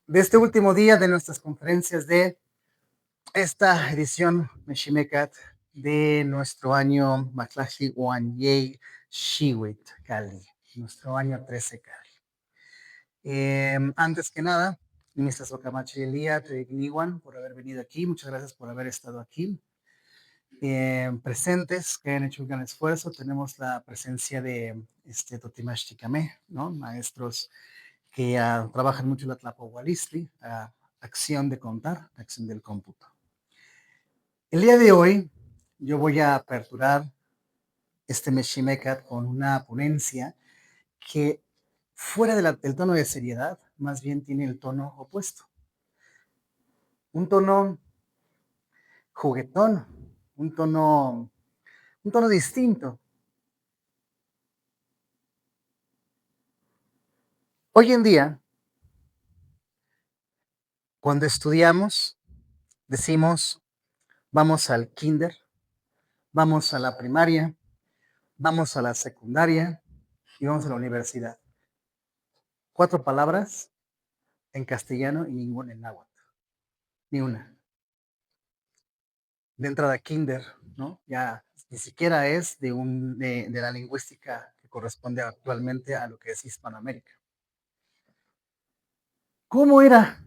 de este último día de nuestras conferencias de esta edición Meximecat de nuestro año Maclashi Wanyei Shiwit Cali, nuestro año 13 Cali. Antes que nada, Mr. Sokamachi Elia, Niwan, por haber venido aquí, muchas gracias por haber estado aquí. Presentes, que han hecho un gran esfuerzo, tenemos la presencia de Totimash Chikame, ¿no? Maestros que trabajan mucho la Tlapohualistli, acción de contar, acción del cómputo. El día de hoy yo voy a aperturar este Meximecat con una ponencia que fuera del tono de seriedad, más bien tiene el tono opuesto. Un tono juguetón, un tono distinto. Hoy en día, cuando estudiamos, decimos, vamos al kinder, vamos a la primaria, vamos a la secundaria y vamos a la universidad. 4 palabras en castellano y ninguna en náhuatl, ni una. De entrada kinder, ¿no? Ya ni siquiera es de la lingüística que corresponde actualmente a lo que es Hispanoamérica. ¿Cómo era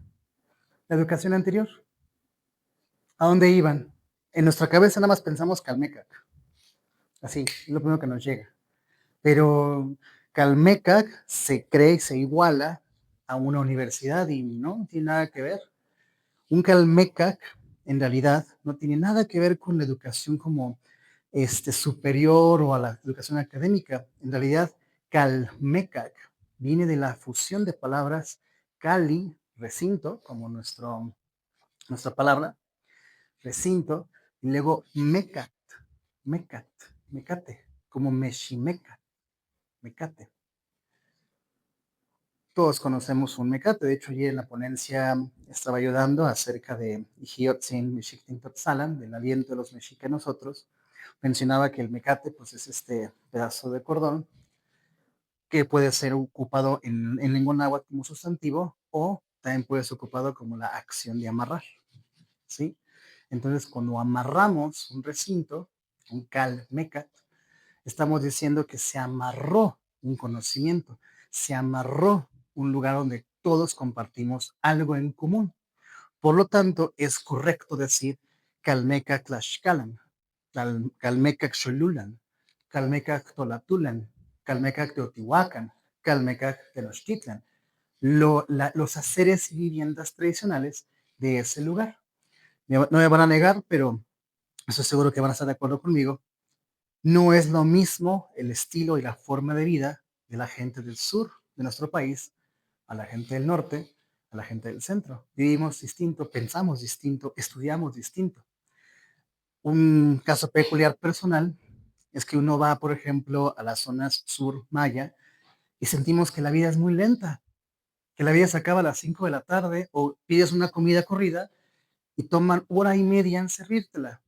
la educación anterior? ¿A dónde iban? En nuestra cabeza nada más pensamos Calmecac. Así, es lo primero que nos llega. Pero Calmecac se cree y se iguala a una universidad y no tiene nada que ver. Un Calmecac en realidad no tiene nada que ver con la educación como superior o a la educación académica. En realidad, Calmecac viene de la fusión de palabras Cali, recinto, como nuestra palabra, recinto, y luego Mecat, Mecat, Mecate, como Meximeca, Mecate. Todos conocemos un mecate. De hecho, ayer en la ponencia estaba ayudando acerca de Ixiotzin Mexictin Totzalan, del aliento de los mexicanos nosotros. Mencionaba que el mecate pues, es este pedazo de cordón que puede ser ocupado en lengua náhuatl como sustantivo o también puede ser ocupado como la acción de amarrar. ¿Sí? Entonces, cuando amarramos un recinto, un cal mecat, estamos diciendo que se amarró un conocimiento, se amarró un lugar donde todos compartimos algo en común. Por lo tanto, es correcto decir Calmeca Tlaxcalan, Calmeca Xolulan, Calmeca Tolatulan, Calmeca Teotihuacan, Calmeca Tenochtitlan, los haceres y viviendas tradicionales de ese lugar. No me van a negar, pero estoy seguro que van a estar de acuerdo conmigo. No es lo mismo el estilo y la forma de vida de la gente del sur de nuestro país a la gente del norte, a la gente del centro. Vivimos distinto, pensamos distinto, estudiamos distinto. Un caso peculiar personal es que uno va, por ejemplo, a las zonas sur maya y sentimos que la vida es muy lenta, que la vida se acaba a las 5 de la tarde o pides una comida corrida y toman hora y media en servírtela.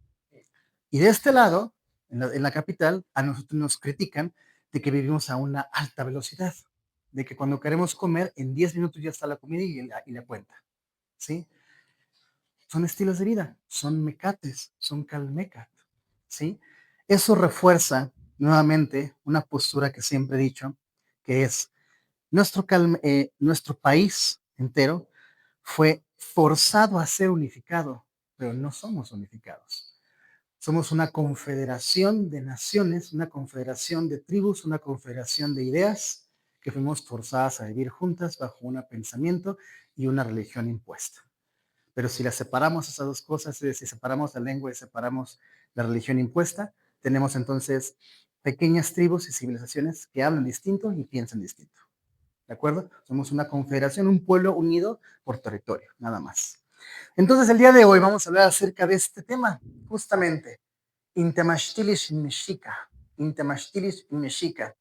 Y de este lado, en la capital, a nosotros nos critican de que vivimos a una alta velocidad, de que cuando queremos comer, en 10 minutos ya está la comida y la cuenta, ¿sí? Son estilos de vida, son mecates, son calmecat, ¿sí? Eso refuerza nuevamente una postura que siempre he dicho, que es nuestro país entero fue forzado a ser unificado, pero no somos unificados. Somos una confederación de naciones, una confederación de tribus, una confederación de ideas que fuimos forzadas a vivir juntas bajo un pensamiento y una religión impuesta. Pero si las separamos esas dos cosas, es decir, separamos la lengua y separamos la religión impuesta, tenemos entonces pequeñas tribus y civilizaciones que hablan distinto y piensan distinto. ¿De acuerdo? Somos una confederación, un pueblo unido por territorio, nada más. Entonces, el día de hoy vamos a hablar acerca de este tema, justamente. Intemachtilis in Mexica, Intemachtilis in Mexica.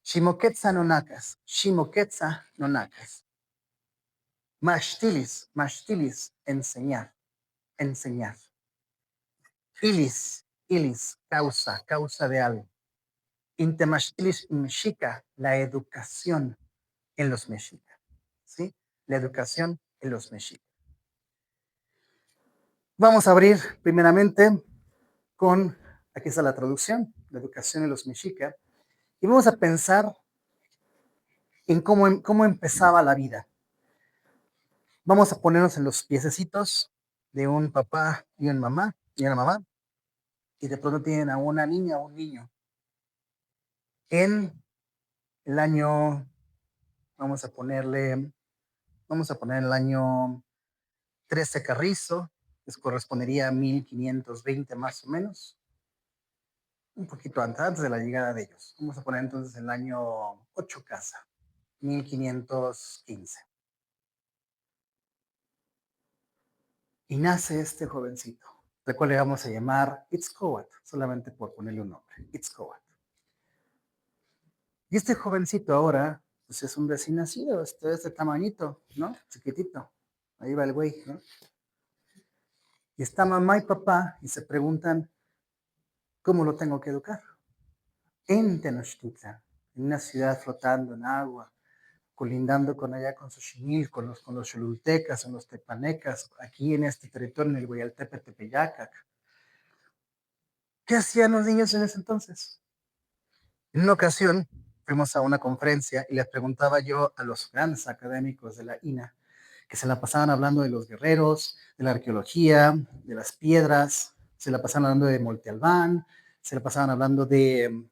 Shimoketza nonacas, Shimoketza nonacas. Machtilis, Machtilis, enseñar, enseñar. Ilis, Ilis, causa, causa de algo. Intemachtilis in Mexica, la educación en los mexicas. ¿Sí? la educación en los mexicas. Vamos a abrir primeramente con, aquí está la traducción, la educación en los mexicas, y vamos a pensar en cómo empezaba la vida. Vamos a ponernos en los piececitos de un papá y una mamá, y de pronto tienen a una niña o un niño. En el año, vamos a ponerle, vamos a poner el año 13 Carrizo, les correspondería a 1520 más o menos, un poquito antes de la llegada de ellos. Vamos a poner entonces el año 8 Casa, 1515. Y nace este jovencito, del cual le vamos a llamar Itzcoatl, solamente por ponerle un nombre, Itzcoatl. Y este jovencito ahora, pues es un recién nacido, este tamañito, ¿no? Chiquitito. Ahí va el güey, ¿no? Y está mamá y papá y se preguntan, ¿cómo lo tengo que educar? En Tenochtitlan, en una ciudad flotando en agua, colindando con allá con Xochimilco, con los cholultecas, con los tepanecas, aquí en este territorio, en el Guayaltepe Tepeyacac. ¿Qué hacían los niños en ese entonces? En una ocasión fuimos a una conferencia y les preguntaba yo a los grandes académicos de la INA, que se la pasaban hablando de los guerreros, de la arqueología, de las piedras, se la pasaban hablando de Monte Albán, se la pasaban hablando de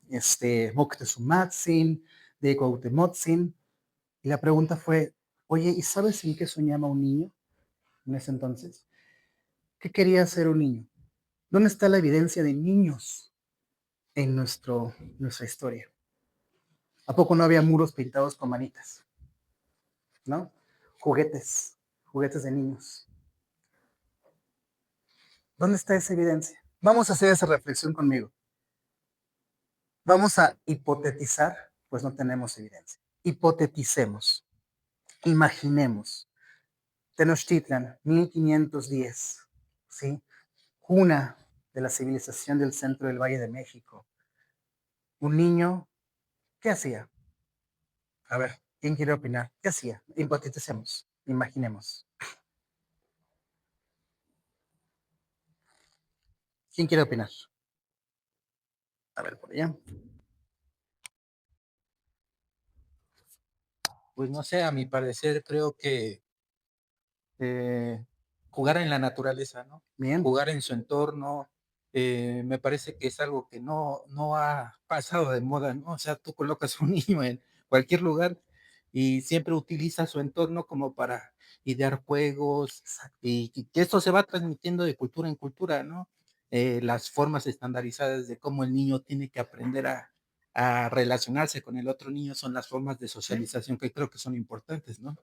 Moctezuma, de Cuauhtémoc, y la pregunta fue, oye, ¿y sabes en qué soñaba un niño en ese entonces? ¿Qué quería ser un niño? ¿Dónde está la evidencia de niños en nuestra historia? ¿A poco no había muros pintados con manitas? ¿No? Juguetes de niños. ¿Dónde está esa evidencia? Vamos a hacer esa reflexión conmigo. Vamos a hipotetizar, pues no tenemos evidencia. Hipoteticemos, imaginemos. Tenochtitlan, 1510, ¿sí? Cuna de la civilización del centro del Valle de México. Un niño, ¿qué hacía? A ver, ¿quién quiere opinar? ¿Qué hacía? Hipoteticemos, imaginemos. ¿Quién quiere opinar? A ver, por allá. Pues no sé, a mi parecer creo que eh, jugar en la naturaleza, ¿no? Bien, Jugar en su entorno, me parece que es algo que no ha pasado de moda, ¿no? O sea, tú colocas un niño en cualquier lugar y siempre utiliza su entorno como para idear juegos exacto, y que esto se va transmitiendo de cultura en cultura, ¿no? Las formas estandarizadas de cómo el niño tiene que aprender a relacionarse con el otro niño son las formas de sí, socialización que creo que son importantes, ¿no?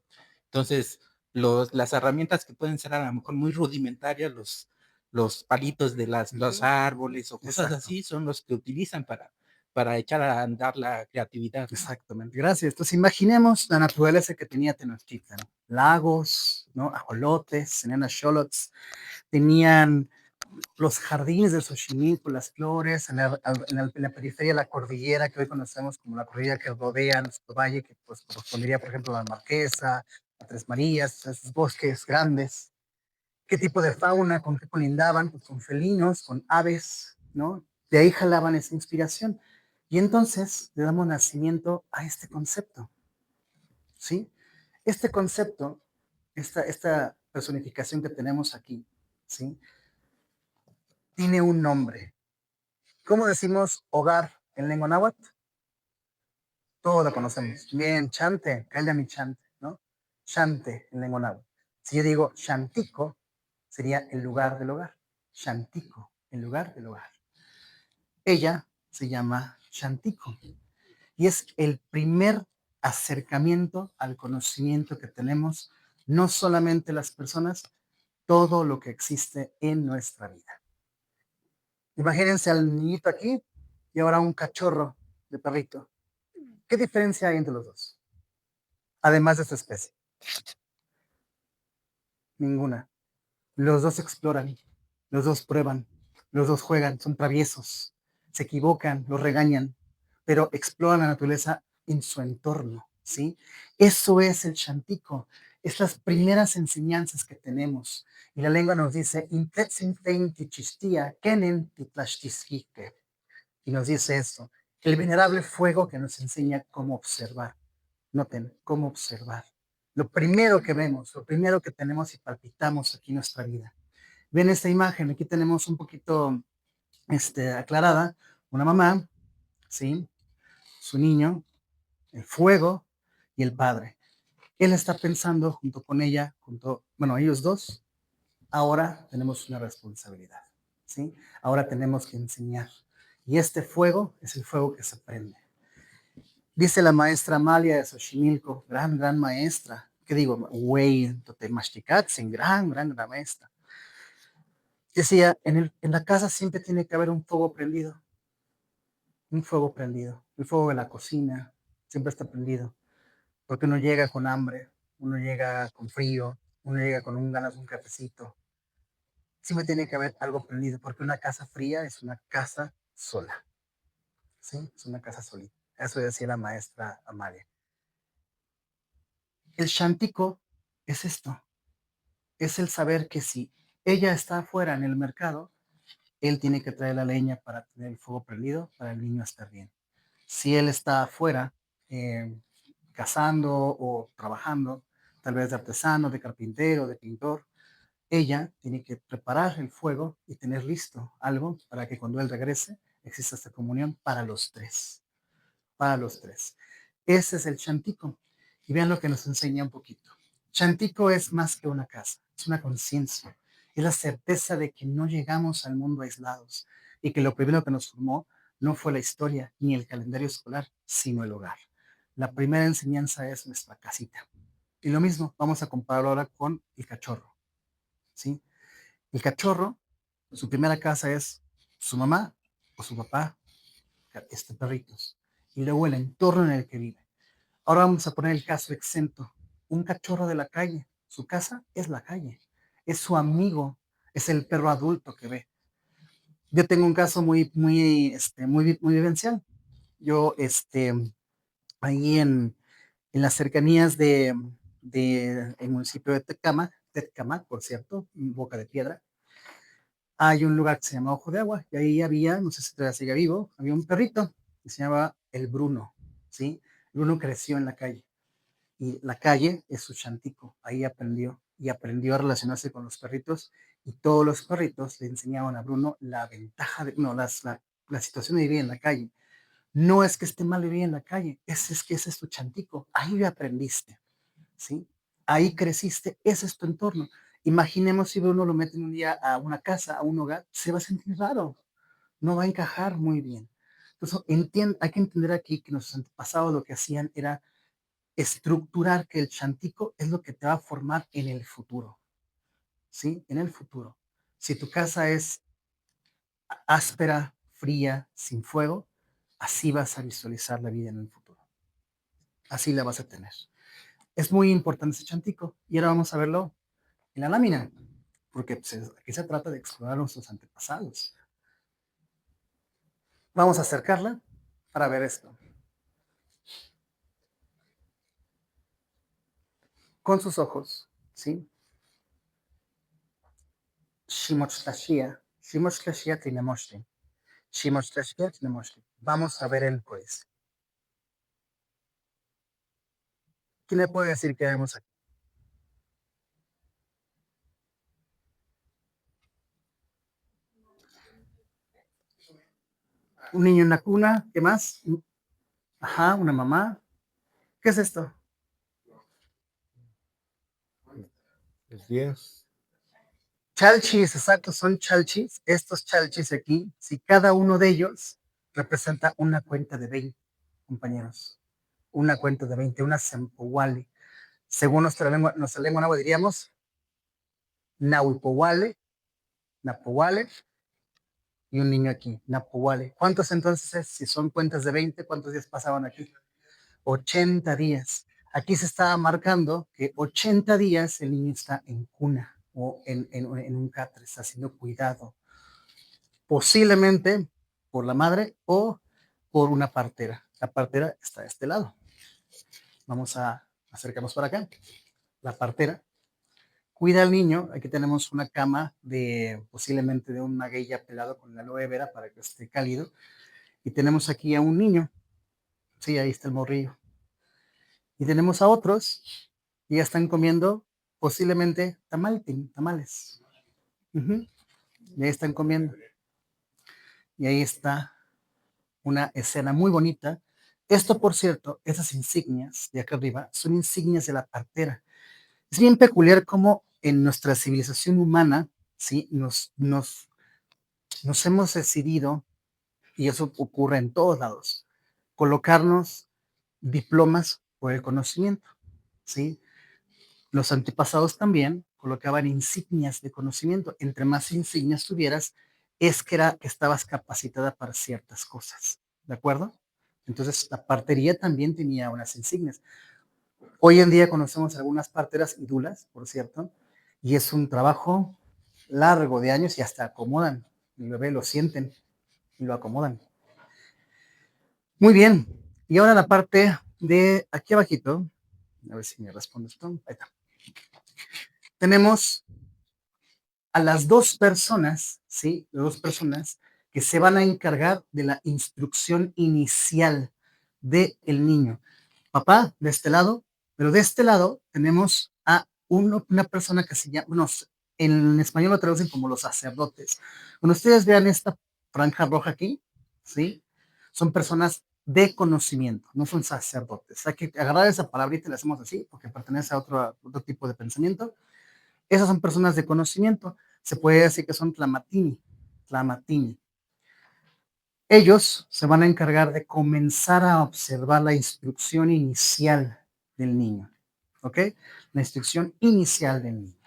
Entonces, las herramientas que pueden ser a lo mejor muy rudimentarias, los palitos de los árboles o cosas exacto, así, son los que utilizan para echar a andar la creatividad, ¿no? exactamente. Gracias. Entonces, imaginemos la naturaleza que tenía Tenochtitlan. Lagos, ¿no? Ajolotes, tenían axolots, tenían los jardines de Xochimilco, las flores, en la periferia de la cordillera que hoy conocemos como la cordillera que rodea nuestro valle, que pues correspondería, por ejemplo, a la Marquesa, a Tres Marías, a esos bosques grandes. ¿Qué tipo de fauna? ¿Con qué colindaban? Pues con felinos, con aves, ¿no? De ahí jalaban esa inspiración. Y entonces le damos nacimiento a este concepto, ¿sí? Este concepto, esta personificación que tenemos aquí, ¿sí? Tiene un nombre. ¿Cómo decimos hogar en lengua náhuatl? Todos lo conocemos. Bien, chante, cállate mi chante, ¿no? Chante en lengua náhuatl. Si yo digo chantico, sería el lugar del hogar. Chantico, el lugar del hogar. Ella se llama Chantico y es el primer acercamiento al conocimiento que tenemos, no solamente las personas, todo lo que existe en nuestra vida. Imagínense al niñito aquí y ahora un cachorro de perrito. ¿Qué diferencia hay entre los dos? Además de su especie. Ninguna. Los dos exploran, los dos prueban, los dos juegan, son traviesos, se equivocan, los regañan, pero exploran la naturaleza en su entorno, ¿sí? Eso es el chantico. Estas primeras enseñanzas que tenemos. Y la lengua nos dice, "Intetsintein tichistia, kenen titlashtisquique". Y nos dice esto, el venerable fuego que nos enseña cómo observar. Noten, cómo observar. Lo primero que vemos, lo primero que tenemos y palpitamos aquí en nuestra vida. Ven esta imagen, aquí tenemos un poquito aclarada, una mamá, ¿sí? Su niño, el fuego y el padre. Él está pensando junto con ella, bueno, ellos dos, ahora tenemos una responsabilidad, ¿sí? Ahora tenemos que enseñar. Y este fuego es el fuego que se prende. Dice la maestra Amalia de Xochimilco, gran maestra. ¿Qué digo? Güey, Totemachtikatzin, gran maestra. Decía, en la casa siempre tiene que haber un fuego prendido. Un fuego prendido. El fuego de la cocina siempre está prendido. Porque uno llega con hambre, uno llega con frío, uno llega con ganas de un cafecito. Siempre tiene que haber algo prendido, porque una casa fría es una casa sola. ¿Sí? Es una casa solita. Eso decía la maestra Amalia. El shantico es esto. Es el saber que si ella está afuera en el mercado, él tiene que traer la leña para tener el fuego prendido, para el niño estar bien. Si él está afuera eh, cazando o trabajando, tal vez de artesano, de carpintero, de pintor, ella tiene que preparar el fuego y tener listo algo para que cuando él regrese exista esta comunión para los tres. Para los tres. Ese es el chantico. Y vean lo que nos enseña un poquito. Chantico es más que una casa, es una conciencia. Es la certeza de que no llegamos al mundo aislados y que lo primero que nos formó no fue la historia ni el calendario escolar, sino el hogar. La primera enseñanza es nuestra casita. Y lo mismo, vamos a compararlo ahora con el cachorro. ¿Sí? El cachorro, su primera casa es su mamá o su papá, perritos. Y luego el entorno en el que vive. Ahora vamos a poner el caso exento. Un cachorro de la calle. Su casa es la calle. Es su amigo. Es el perro adulto que ve. Yo tengo un caso muy vivencial. Yo, ahí en las cercanías de el municipio de Tecama, por cierto, Boca de Piedra, hay un lugar que se llama Ojo de Agua, y ahí había, no sé si todavía sigue vivo, había un perrito que se llamaba el Bruno, ¿sí? Bruno creció en la calle, y la calle es su chantico, ahí aprendió, y aprendió a relacionarse con los perritos, y todos los perritos le enseñaban a Bruno la ventaja no, la situación de vivir en la calle. No es que esté mal vivir en la calle, es que ese es tu chantico, ahí aprendiste, ¿sí? Ahí creciste, ese es tu entorno. Imaginemos si Bruno lo mete un día a una casa, a un hogar, se va a sentir raro, no va a encajar muy bien. Entonces, hay que entender aquí que nuestros antepasados lo que hacían era estructurar que el chantico es lo que te va a formar en el futuro, ¿sí? En el futuro. Si tu casa es áspera, fría, sin fuego, así vas a visualizar la vida en el futuro. Así la vas a tener. Es muy importante ese chantico. Y ahora vamos a verlo en la lámina, porque pues, aquí se trata de explorar nuestros antepasados. Vamos a acercarla para ver esto. Con sus ojos, ¿sí? Shimochtashia, Shimochtashia Tinemoshti, Shimochtashia Tinemoshti. Vamos a ver el pues. ¿Quién le puede decir que vemos aquí? Un niño en la cuna, ¿qué más? Ajá, una mamá. ¿Qué es esto? Es 10. Chalchis, exacto, son chalchis. Estos chalchis aquí, si cada uno de ellos representa una cuenta de 20, compañeros. Una cuenta de 20, una sempohuali. Según nuestra lengua náhuatl diríamos nahuipowale, napohuale y un niño aquí, napohuale. ¿Cuántos entonces, si son cuentas de 20, cuántos días pasaban aquí? 80 días. Aquí se estaba marcando que 80 días el niño está en cuna o en un catre, está siendo cuidado, posiblemente por la madre o por una partera. La partera está de este lado. Vamos a acercarnos para acá. la partera, cuida al niño. Aquí tenemos una cama de posiblemente de un maguey ya pelado con la aloe vera para que esté cálido. Y tenemos aquí a un niño. Sí, ahí está el morrillo. Y tenemos a otros y ya están comiendo posiblemente tamales. Ujú. Y ahí están comiendo. Y ahí está una escena muy bonita. Esto, por cierto, esas insignias de acá arriba son insignias de la partera. Es bien peculiar cómo en nuestra civilización humana, ¿sí? Nos hemos decidido, y eso ocurre en todos lados, colocarnos diplomas por el conocimiento, ¿sí? Los antepasados también colocaban insignias de conocimiento. Entre más insignias tuvieras, es que era que estabas capacitada para ciertas cosas, ¿de acuerdo? Entonces, la partería también tenía unas insignias. Hoy en día conocemos algunas parteras y dulas, por cierto, y es un trabajo largo de años y hasta acomodan. El bebé lo sienten y lo acomodan. Muy bien. Y ahora la parte de aquí abajito. A ver si me responde esto. Ahí está. Tenemos a las dos personas, ¿sí? Dos personas que se van a encargar de la instrucción inicial del niño. Papá, de este lado, pero de este lado tenemos a una persona que se llama, bueno, en español lo traducen como los sacerdotes. Cuando ustedes vean esta franja roja aquí, ¿sí? Son personas de conocimiento, no son sacerdotes. Hay que agarrar esa palabrita y la hacemos así, porque pertenece a otro tipo de pensamiento. Esas son personas de conocimiento. Se puede decir que son tlamatini. Ellos se van a encargar de comenzar a observar la instrucción inicial del niño. ¿Ok? La instrucción inicial del niño.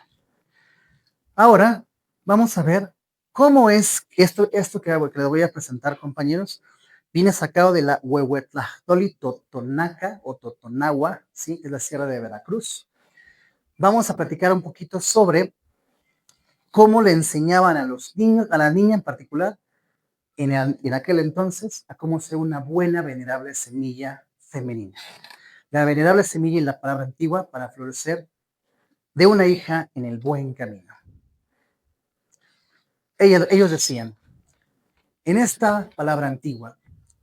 Ahora vamos a ver cómo es esto que les voy a presentar, compañeros. Viene sacado de la Huehuetlachtoli Totonaca o Totonagua, ¿sí? Es la Sierra de Veracruz. Vamos a platicar un poquito sobre cómo le enseñaban a los niños, a la niña en particular, en aquel entonces, a cómo ser una buena, venerable semilla femenina. La venerable semilla es la palabra antigua para florecer de una hija en el buen camino. Ellos decían, en esta palabra antigua,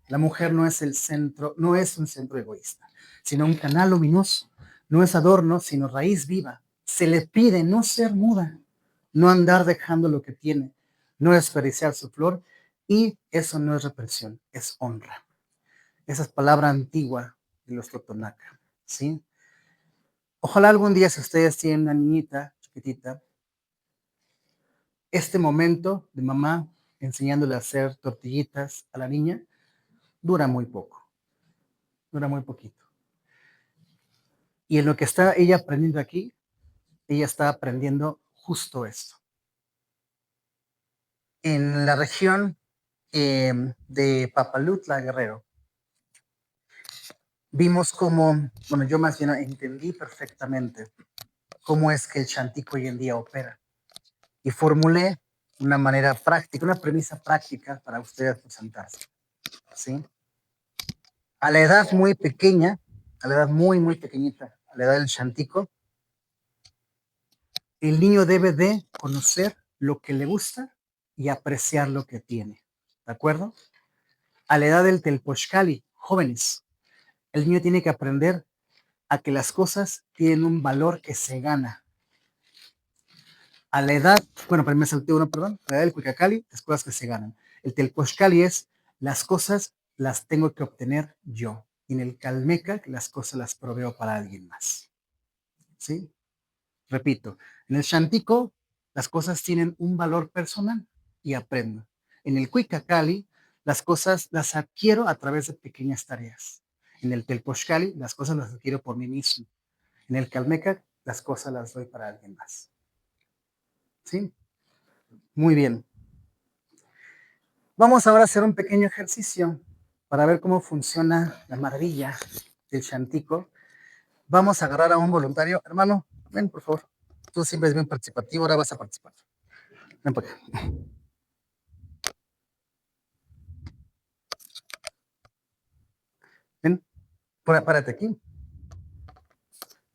la mujer no es el centro, no es un centro egoísta, sino un canal luminoso, no es adorno, sino raíz viva. Se le pide no ser muda, no andar dejando lo que tiene, no desperdiciar su flor, y eso no es represión, es honra. Esa es palabra antigua de los Totonaca, ¿sí? Ojalá algún día, si ustedes tienen una niñita chiquitita, este momento de mamá enseñándole a hacer tortillitas a la niña dura muy poco, dura muy poquito. Y en lo que está ella aprendiendo aquí, ella está aprendiendo justo esto. En la región de Papalutla, Guerrero, vimos cómo, bueno, yo más bien entendí perfectamente cómo es que el Chantico hoy en día opera. Y formulé una manera práctica, una premisa práctica para ustedes presentarse, ¿sí? A la edad muy pequeña, a la edad muy, muy pequeñita, a la edad del Chantico, el niño debe de conocer lo que le gusta y apreciar lo que tiene, ¿de acuerdo? A la edad del Telpochcali, jóvenes, el niño tiene que aprender a que las cosas tienen un valor que se gana. A la edad, bueno, primero salté uno, perdón, a la edad del Cuicacali, las cosas que se ganan. El Telpochcali es las cosas las tengo que obtener yo. Y en el Calmeca, las cosas las proveo para alguien más. ¿Sí? Repito, en el Chantico, las cosas tienen un valor personal y aprendo. En el Cuicacali, las cosas las adquiero a través de pequeñas tareas. En el Telpochcali, las cosas las adquiero por mí mismo. En el Calmeca, las cosas las doy para alguien más. ¿Sí? Muy bien. Vamos ahora a hacer un pequeño ejercicio para ver cómo funciona la maravilla del Chantico. Vamos a agarrar a un voluntario. Hermano, ven, por favor. Tú siempre eres bien participativo, ahora vas a participar. Ven por acá. Ven, párate aquí.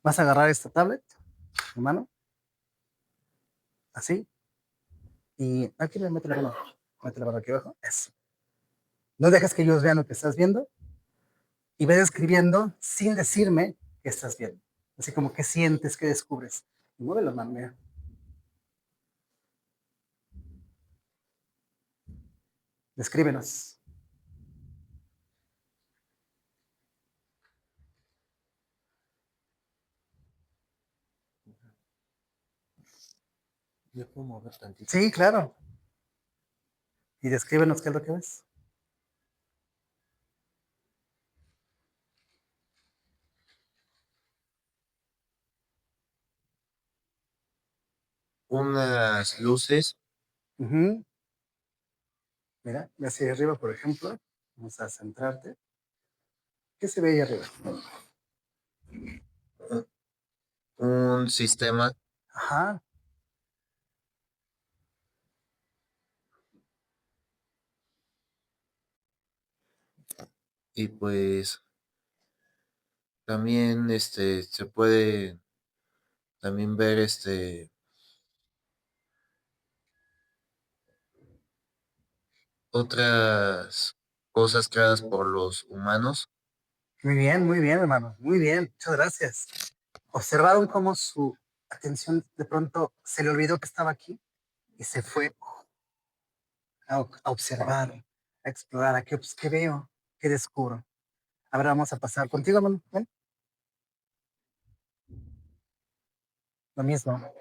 Vas a agarrar esta tablet hermano, así, y aquí le mete la mano aquí abajo, eso. No dejes que ellos vean lo que estás viendo y ve describiendo sin decirme qué estás viendo. Así como qué sientes, qué descubres. Y mueve la mano, mira. Descríbenos. Yo puedo mover tantito. Sí, claro. Y descríbenos qué es lo que ves. Unas luces, Ujú. Mira, ve hacia arriba, por ejemplo. Vamos a centrarte. ¿Qué se ve ahí arriba? un sistema Ajá. y pues también se puede también ver otras cosas creadas por los humanos. Muy bien, hermano. Muy bien. Muchas gracias. Observaron cómo su atención de pronto se le olvidó que estaba aquí y se fue a observar, a explorar, qué veo, qué descubro. Ahora vamos a pasar contigo, hermano. Ven, lo mismo.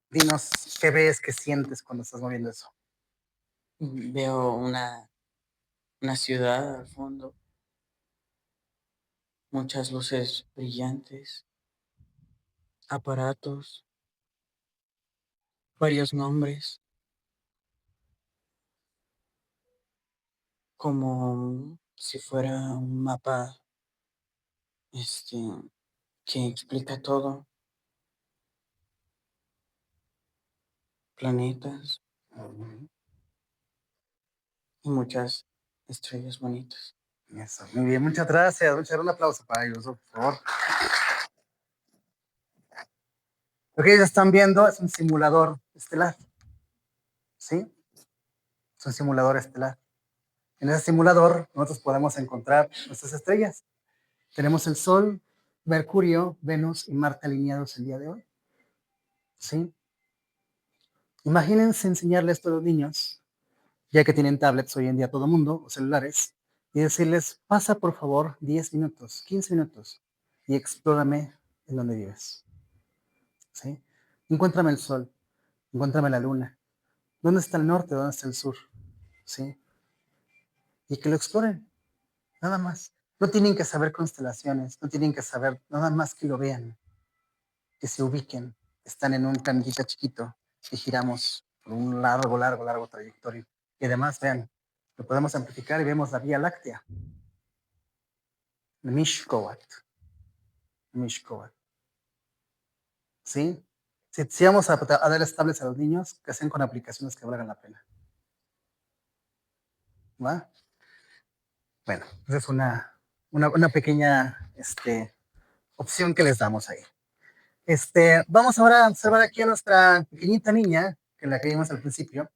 Dinos qué ves, qué sientes cuando estás moviendo eso. Veo una ciudad al fondo, muchas luces brillantes, aparatos, varios nombres, como si fuera un mapa, este, que explica todo, planetas y muchas estrellas bonitas. Eso, muy bien, muchas gracias. Un aplauso para ellos, por favor. Lo que ellos están viendo es un simulador estelar, ¿sí? Es un simulador estelar. En ese simulador nosotros podemos encontrar nuestras estrellas. Tenemos el Sol, Mercurio, Venus y Marte alineados el día de hoy, ¿sí? Imagínense enseñarle esto a los niños, ya que tienen tablets hoy en día todo el mundo, o celulares, y decirles, pasa por favor 10 minutos, 15 minutos, y explórame en donde vives, ¿sí? Encuéntrame el Sol, encuéntrame la Luna. ¿Dónde está el norte? ¿Dónde está el sur? ¿Sí? Y que lo exploren, nada más. No tienen que saber constelaciones, no tienen que saber nada más que lo vean, que se ubiquen. Están en un planetita chiquito y giramos por un largo trayectorio. Y además, vean, lo podemos amplificar y vemos la Vía Láctea, el Mishkoat, ¿sí? Si vamos a darles tablets a los niños, que sean con aplicaciones que valgan la pena, ¿va? Bueno, esa es una pequeña opción que les damos ahí. Vamos ahora a observar aquí a nuestra pequeñita niña, que la que vimos al principio.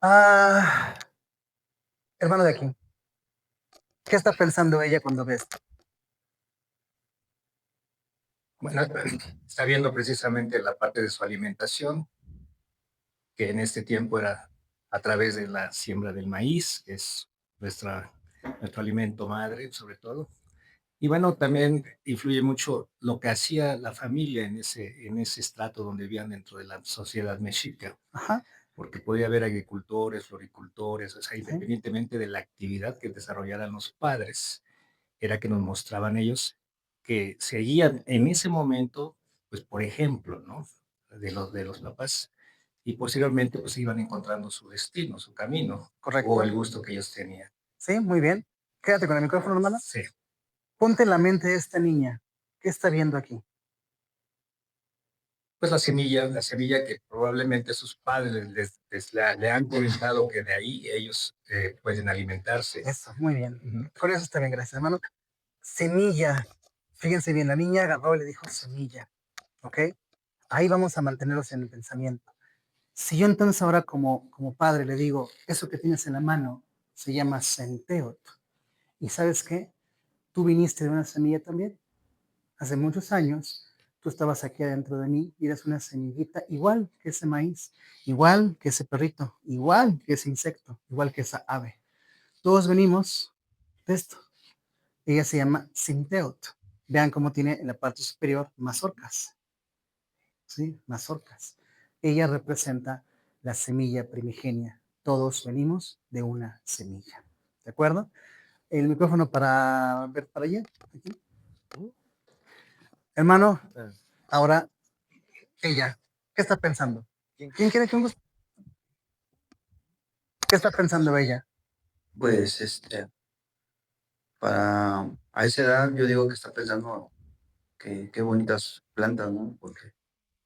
Ah, hermano de aquí, ¿qué está pensando ella cuando ve esto? Bueno, está viendo precisamente la parte de su alimentación, que en este tiempo era a través de la siembra del maíz, que es nuestro alimento madre, sobre todo. Y bueno, también influye mucho lo que hacía la familia en ese estrato donde vivían dentro de la sociedad mexica, Ajá, porque podía haber agricultores, floricultores, o sea, sí, independientemente de la actividad que desarrollaran los padres, era que nos mostraban ellos que seguían en ese momento, pues por ejemplo, ¿no? De los papás y posteriormente pues iban encontrando su destino, su camino o correcto. el gusto que ellos tenían. Sí, muy bien. Quédate con el micrófono, hermana. Sí, Ponte en la mente de esta niña. ¿Qué está viendo aquí? pues la semilla que probablemente sus padres le han comentado que de ahí ellos pueden alimentarse. Eso, muy bien. Ujú. Con eso está bien, gracias, hermano. semilla. Fíjense bien, la niña agarró y le dijo semilla, ¿ok? Ahí vamos a mantenerlos en el pensamiento. Si yo entonces ahora como padre le digo, eso que tienes en la mano se llama centeot. ¿Y sabes qué? Tú viniste de una semilla también. Hace muchos años, tú estabas aquí adentro de mí y eras una semillita igual que ese maíz, igual que ese perrito, igual que ese insecto, igual que esa ave. Todos venimos de esto. Ella se llama Sinteot. Vean cómo tiene en la parte superior mazorcas. ¿Sí? Mazorcas. Ella representa la semilla primigenia. Todos venimos de una semilla. ¿De acuerdo? El micrófono para ver para allá. Aquí. Hermano, ahora ella, ¿qué está pensando? ¿Quién quiere que un gusto? ¿Qué está pensando ella? Pues, para a esa edad yo digo que está pensando que qué bonitas plantas, ¿no? Porque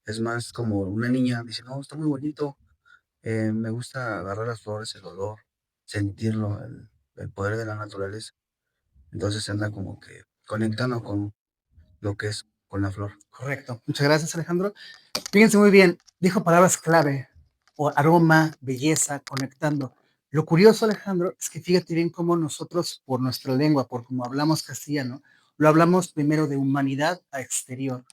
es más como una niña, dice, no, está muy bonito, me gusta agarrar las flores, el olor, sentirlo, el poder de la naturaleza. Entonces anda como que conectando con lo que es con la flor. Correcto. Muchas gracias, Alejandro. Fíjense muy bien, dijo palabras clave, o aroma, belleza, conectando. Lo curioso, Alejandro, es que fíjate bien cómo nosotros, por nuestra lengua, por cómo hablamos castellano, lo hablamos primero de humanidad a exterior.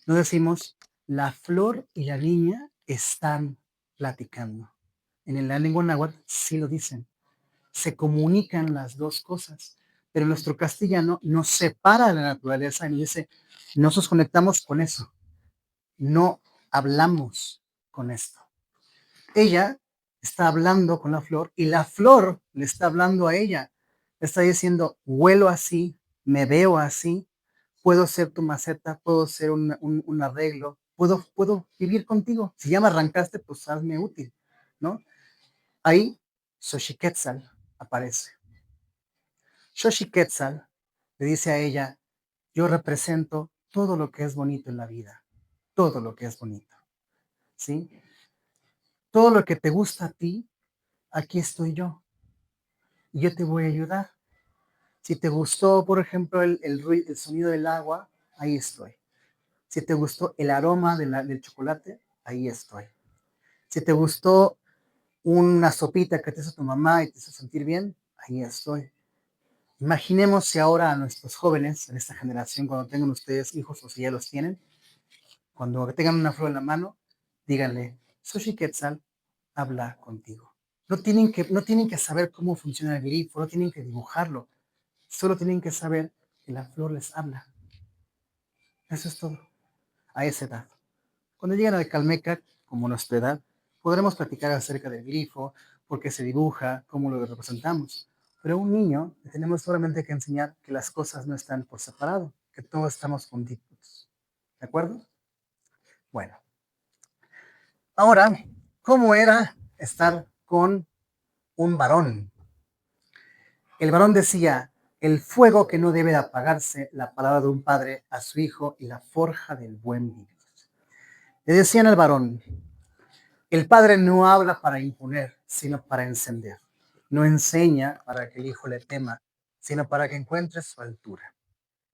No decimos, la flor y la niña están platicando. En la lengua náhuatl sí lo dicen. Se comunican las dos cosas, pero nuestro castellano nos separa de la naturaleza y nos dice, nosotros conectamos con eso, no hablamos con esto. Ella está hablando con la flor y la flor le está hablando a ella. Le está diciendo, huelo así, me veo así, puedo ser tu maceta, puedo ser un arreglo, puedo vivir contigo. Si ya me arrancaste, pues hazme útil, ¿no? Ahí Xochiquetzal aparece. Xochiquetzal le dice a ella, yo represento todo lo que es bonito en la vida, todo lo que es bonito, ¿sí? Todo lo que te gusta a ti, aquí estoy yo. Y yo te voy a ayudar. Si te gustó, por ejemplo, el sonido del agua, ahí estoy. Si te gustó el aroma del chocolate, ahí estoy. Si te gustó una sopita que te hizo tu mamá y te hizo sentir bien, ahí estoy. Imaginemos si ahora a nuestros jóvenes en esta generación, cuando tengan ustedes hijos o si ya los tienen, cuando tengan una flor en la mano, díganle, Xochiquetzal habla contigo. No tienen que saber cómo funciona el glifo, no tienen que dibujarlo, solo tienen que saber que la flor les habla. Eso es todo, a esa edad. Cuando lleguen a Calmeca, como nuestra edad, podremos platicar acerca del glifo, por qué se dibuja, cómo lo representamos. Pero a un niño le tenemos solamente que enseñar que las cosas no están por separado, que todos estamos juntitos. ¿De acuerdo? Bueno, ahora, ¿cómo era estar con un varón? El varón decía, el fuego que no debe apagarse, la palabra de un padre a su hijo y la forja del buen vivir. Le decían al varón, el padre no habla para imponer, sino para encender. No enseña para que el hijo le tema, sino para que encuentre su altura.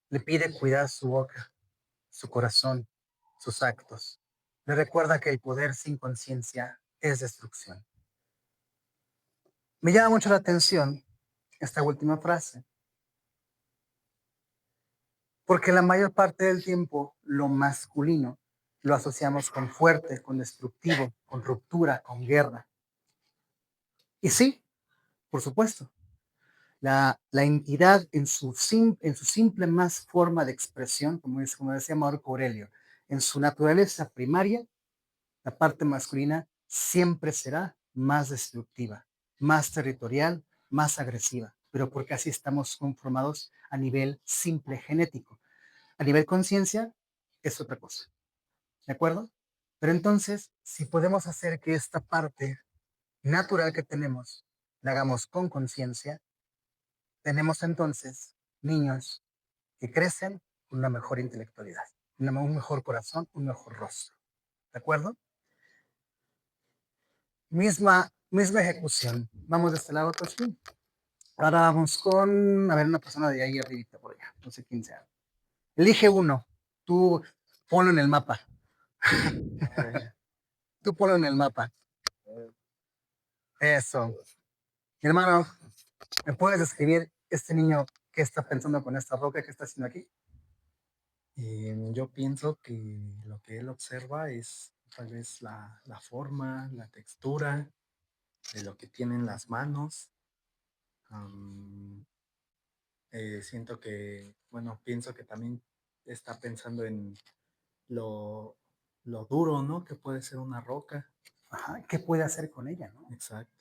Le pide cuidar su boca, su corazón, sus actos. Le recuerda que el poder sin conciencia es destrucción. Me llama mucho la atención esta última frase, porque la mayor parte del tiempo lo masculino lo asociamos con fuerte, con destructivo, con ruptura, con guerra. Y sí, por supuesto, la entidad en su simple más forma de expresión, como decía Marco Aurelio, en su naturaleza primaria, la parte masculina siempre será más destructiva, más territorial, más agresiva, pero porque así estamos conformados a nivel simple genético. A nivel conciencia es otra cosa, ¿de acuerdo? Pero entonces, si podemos hacer que esta parte natural que tenemos la hagamos con conciencia, tenemos entonces niños que crecen con una mejor intelectualidad, un mejor corazón, un mejor rostro. ¿De acuerdo? Misma ejecución. Vamos de este lado, Toshio. Ahora vamos con, a ver, una persona de ahí arribita por allá. no sé quién sea. Elige uno. Tú ponlo en el mapa. Tú ponlo en el mapa. Eso. Mi hermano, ¿me puedes describir este niño qué está pensando con esta roca? ¿Qué está haciendo aquí? Yo pienso que lo que él observa es tal vez la forma, la textura de lo que tienen las manos. Am, Siento que, bueno, pienso que también está pensando en lo, lo duro, ¿no? Que puede ser una roca. Ajá, ¿qué puede hacer con ella, no? Exacto.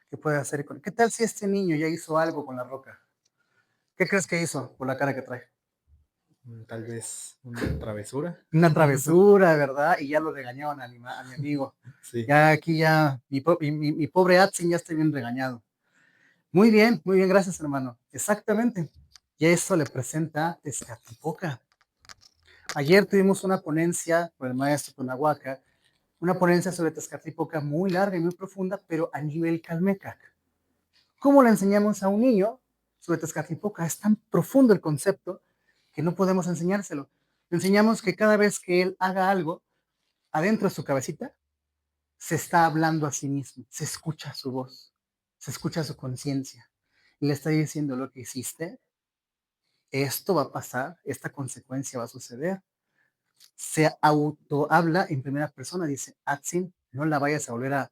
¿Qué puede hacer con? ¿Qué tal si este niño ya hizo algo con la roca? ¿Qué crees que hizo por la cara que trae? Tal vez una travesura. Una travesura, ¿verdad? Y ya lo regañaron a mi amigo. Sí. Ya aquí ya, mi pobre Atsin ya está bien regañado. Muy bien, gracias, hermano. Exactamente. Y eso le presenta Tezcatlipoca. Ayer tuvimos una ponencia con el maestro Tonahuaca, una ponencia sobre Tezcatlipoca muy larga y muy profunda, pero a nivel calmecac. ¿Cómo le enseñamos a un niño sobre Tezcatlipoca? Es tan profundo el concepto que no podemos enseñárselo. Le enseñamos que cada vez que él haga algo, adentro de su cabecita, se está hablando a sí mismo, se escucha su voz, se escucha su conciencia. Y le está diciendo lo que hiciste, esto va a pasar, esta consecuencia va a suceder. Se auto habla en primera persona, dice, Atsin, no la vayas a volver a...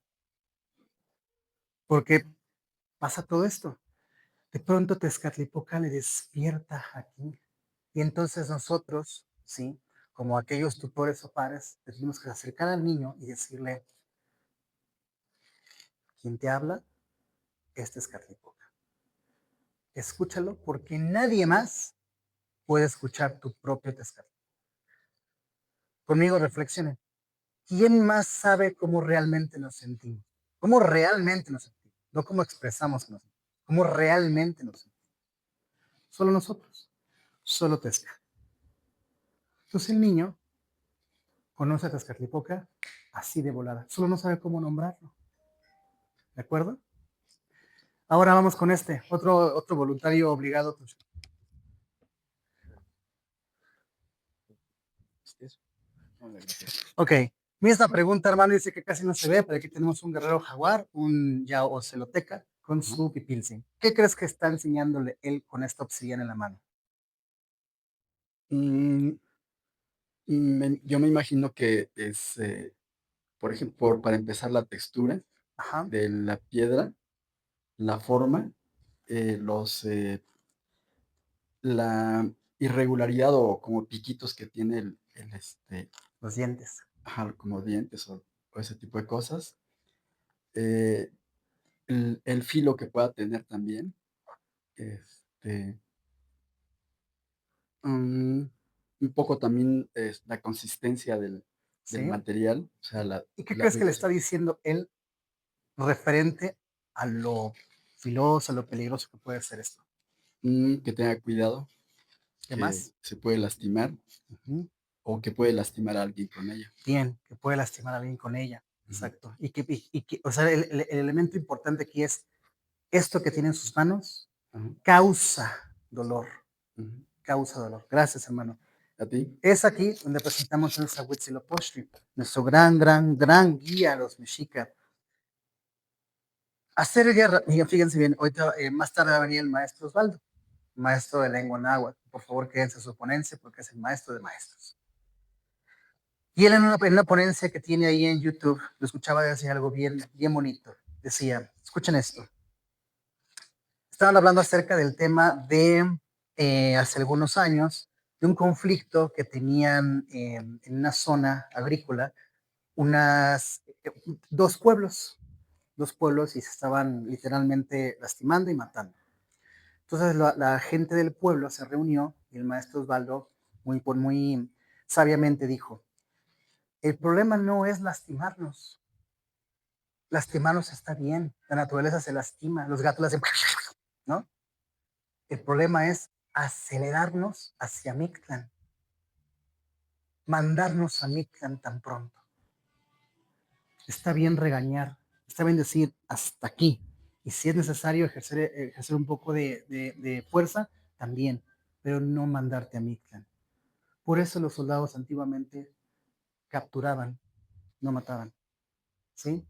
Porque pasa todo esto. De pronto Tezcatlipoca le despierta aquí. Y entonces nosotros, ¿sí? Como aquellos tutores o padres, tenemos que acercar al niño y decirle, ¿quién te habla? Este es Tezcatlipoca. Escúchalo porque nadie más puede escuchar tu propio Tezcatlipoca. Conmigo reflexionen. ¿Quién más sabe cómo realmente nos sentimos? ¿Cómo realmente nos sentimos? No cómo expresamos que nos sentimos. ¿Cómo realmente nos sentimos? Solo nosotros. Solo Tezca. Entonces el niño conoce a Tezcatlipoca así de volada. Solo no sabe cómo nombrarlo. ¿De acuerdo? Ahora vamos con otro voluntario obligado. Ok, misma pregunta, hermano, dice que casi no se ve, pero aquí tenemos un guerrero jaguar, un yao oceloteca con su pipilsin. ¿Qué crees que está enseñándole él con esta obsidiana en la mano? Mm, yo me imagino que es, por ejemplo, para empezar, la textura Ajá, de la piedra, la forma, los, la irregularidad o como piquitos que tiene los dientes. ajá, como dientes o ese tipo de cosas. eh, el filo que pueda tener también. Este, mm, un poco también es la consistencia del ¿Sí? material, o sea, ¿Y qué crees que le está vibración. diciendo él referente a lo filoso, a lo peligroso que puede ser esto? Que tenga cuidado, ¿Qué que más? se puede lastimar Ujú. o que puede lastimar a alguien con ella. Bien, que puede lastimar a alguien con ella. Ujú, Exacto. O sea, el elemento importante aquí es esto que tiene en sus manos ajá, causa dolor. ujú. Causa dolor. Gracias, hermano. ¿A ti? Es aquí donde presentamos el Huitzilopochtli, nuestro gran guía a los mexicas. Hacer guerra, y fíjense bien, ahorita más tarde va a venir el maestro Osvaldo, maestro de lengua náhuatl. Por favor, quédense a su ponencia porque es el maestro de maestros. Y él en una ponencia que tiene ahí en YouTube, lo escuchaba decir algo bien bonito. Decía, escuchen esto. Estaban hablando acerca del tema de hace algunos años, de un conflicto que tenían en una zona agrícola, dos pueblos y se estaban literalmente lastimando y matando. Entonces la gente del pueblo se reunió y el maestro Osvaldo muy sabiamente dijo, el problema no es lastimarnos. Lastimarnos está bien, la naturaleza se lastima, los gatos hacen, ¿no? El problema es acelerarnos hacia Mictlán, mandarnos a Mictlán tan pronto. Está bien regañar, está bien decir hasta aquí. Y si es necesario ejercer un poco de fuerza, también. pero no mandarte a Mictlán. Por eso los soldados antiguamente capturaban, no mataban, ¿sí?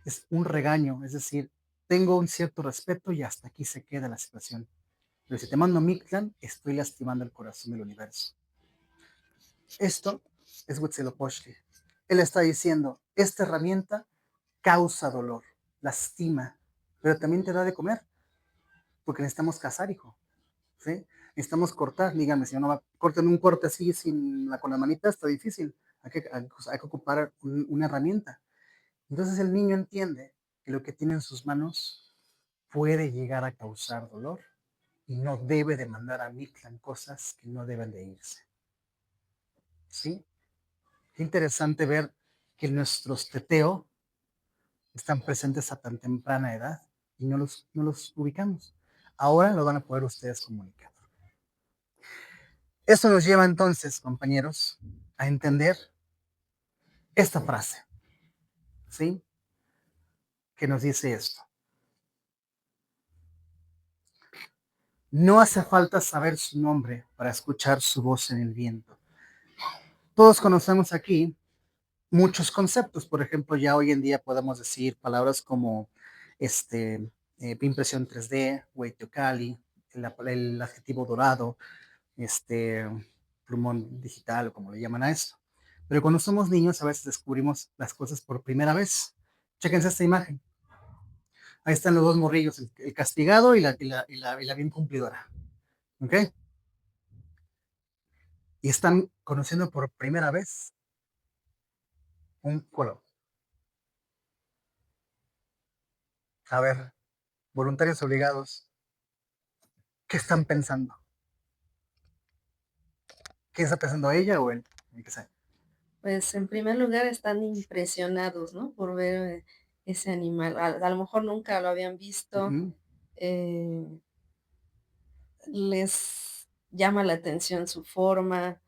Es un regaño, es decir, tengo un cierto respeto y hasta aquí se queda la situación. Pero si te mando a Mictlán, estoy lastimando el corazón del universo. Esto es Huitzilopochtli. Él está diciendo, esta herramienta causa dolor, lastima, pero también te da de comer, porque necesitamos cazar, hijo, ¿sí? Necesitamos cortar, dígame, si uno va, corten un corte así con la manita, está difícil, hay que ocupar una herramienta. Entonces el niño entiende que lo que tiene en sus manos puede llegar a causar dolor y no debe de mandar a Mictlán cosas que no deben de irse, ¿sí? Qué interesante ver que nuestros teteo están presentes a tan temprana edad y no los ubicamos. Ahora lo van a poder ustedes comunicar. Eso nos lleva entonces, compañeros, a entender esta frase, ¿sí? Que nos dice esto. No hace falta saber su nombre para escuchar su voz en el viento. Todos conocemos aquí muchos conceptos. Por ejemplo, ya hoy en día podemos decir palabras como impresión 3D, Huaytocali, el adjetivo dorado, plumón digital o como le llaman a esto. Pero cuando somos niños a veces descubrimos las cosas por primera vez. Chéquense esta imagen. Ahí están los dos morrillos, el castigado y la bien cumplidora. ¿Ok? Y están conociendo por primera vez un color. A ver, voluntarios obligados, ¿qué están pensando? ¿Qué está pensando ella o él? ¿Qué sé? Pues en primer lugar están impresionados, ¿no? Por ver ese animal. A lo mejor nunca lo habían visto. eh, Les llama la atención su forma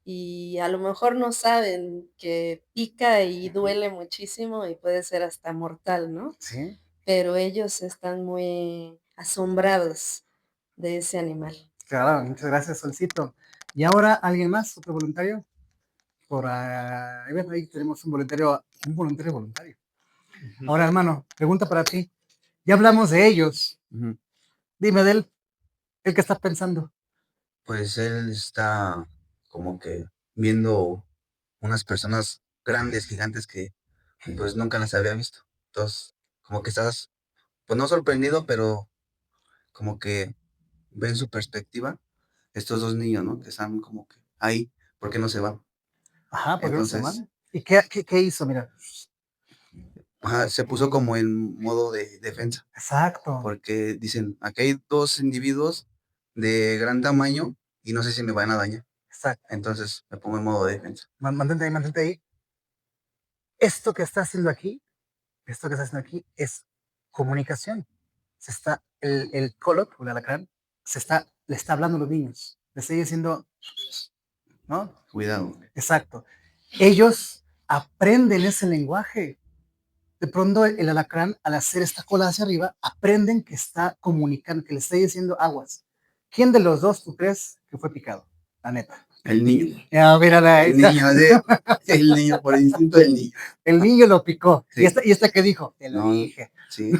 y a lo mejor no saben que pica y duele muchísimo y puede ser hasta mortal, ¿no? Sí. Pero ellos están muy asombrados de ese animal. Claro, muchas gracias, Solcito. Y ahora, ¿alguien más? ¿Otro voluntario? Ahí tenemos un voluntario. Ahora, hermano, pregunta para ti. Ya hablamos de ellos. Dime de él, ¿el que está pensando? Pues él está como que viendo unas personas grandes, gigantes que pues nunca las había visto. Entonces, como que estás, pues no sorprendido, pero como que ven su perspectiva estos dos niños, ¿no? Que están como que ahí, ¿por qué no se van? Ajá, ¿por qué no se Entonces, van? ¿Y qué hizo? Mira. se puso como en modo de defensa, Exacto. porque dicen, aquí hay dos individuos de gran tamaño y no sé si me van a dañar. Exacto. Entonces me pongo en modo de defensa. Mantente ahí. Esto que está haciendo aquí es comunicación. El colot, o el alacrán, le está hablando a los niños. Le está diciendo, ¿no? Cuidado. Exacto. Ellos aprenden ese lenguaje. De pronto el alacrán, al hacer esta cola hacia arriba, aprenden que está comunicando, que le está diciendo aguas. ¿Quién de los dos tú crees que fue picado? La neta. El niño. Mírala, El niño, el niño, por instinto del niño. El niño lo picó. Sí. ¿Y esta qué dijo? Te lo dije. Sí,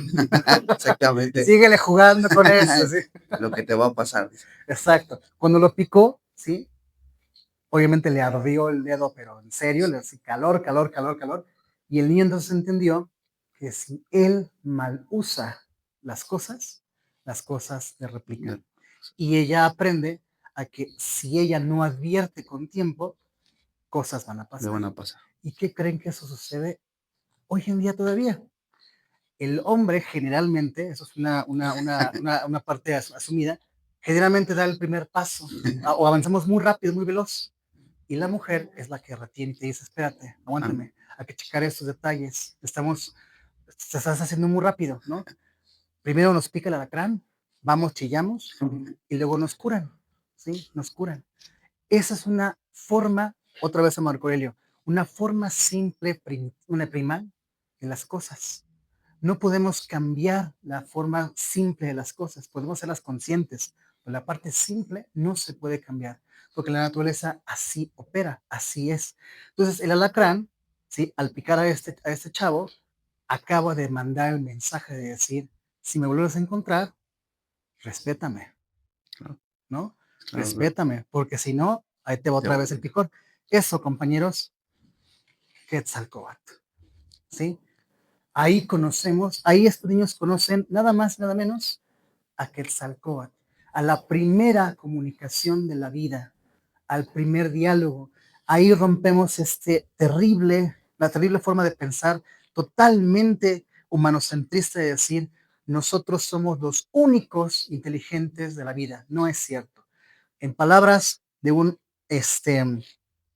exactamente. Síguele jugando con eso. ¿Sí? Lo que te va a pasar. Exacto. Cuando lo picó, ¿sí? Obviamente le ardió el dedo, pero en serio, le hacía calor. Y el niño entonces entendió que si él mal usa las cosas le replican. Y ella aprende a que si ella no advierte con tiempo, cosas van a pasar. Le van a pasar. ¿Y qué creen que eso sucede hoy en día todavía? El hombre generalmente, eso es una parte asumida, generalmente da el primer paso o avanzamos muy rápido, muy veloz. Y la mujer es la que retiene y te dice, espérate, aguántame, hay que checar estos detalles. Te estás haciendo muy rápido, ¿no? Primero nos pica el alacrán, vamos, chillamos y luego nos curan, ¿sí? Nos curan. Esa es una forma, otra vez a Marco Aurelio, una forma simple, una primal de las cosas. No podemos cambiar la forma simple de las cosas, podemos hacerlas conscientes, Pero la parte simple no se puede cambiar, porque la naturaleza así opera, así es. Entonces, el alacrán, ¿sí? Al picar a este chavo, acaba de mandar el mensaje de decir, si me vuelves a encontrar, respétame, Claro, ¿no? claro, claro. Respétame, porque si no, ahí te va otra vez el picor. Eso, compañeros, Quetzalcóatl, ¿sí? Ahí conocemos, ahí estos niños conocen nada más, nada menos a Quetzalcóatl, a la primera comunicación de la vida, al primer diálogo. Ahí rompemos la terrible forma de pensar totalmente humanocentrista de decir, nosotros somos los únicos inteligentes de la vida. No es cierto. En palabras de un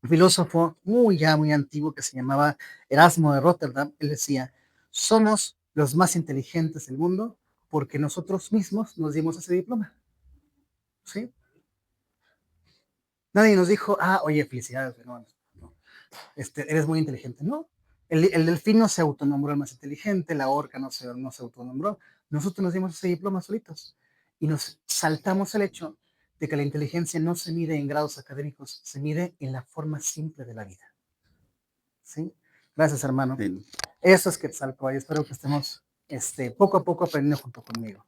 filósofo muy antiguo que se llamaba Erasmo de Rotterdam, él decía, somos los más inteligentes del mundo porque nosotros mismos nos dimos ese diploma. ¿Sí? Nadie nos dijo, oye, felicidades, no, eres muy inteligente. No, el delfín no se autonombró el más inteligente, la orca no se autonombró. Nosotros nos dimos ese diploma solitos y nos saltamos el hecho de que la inteligencia no se mide en grados académicos, se mide en la forma simple de la vida. ¿Sí? Gracias, hermano. Sí. Eso es Quetzalcóatl y espero que estemos poco a poco aprendiendo junto conmigo.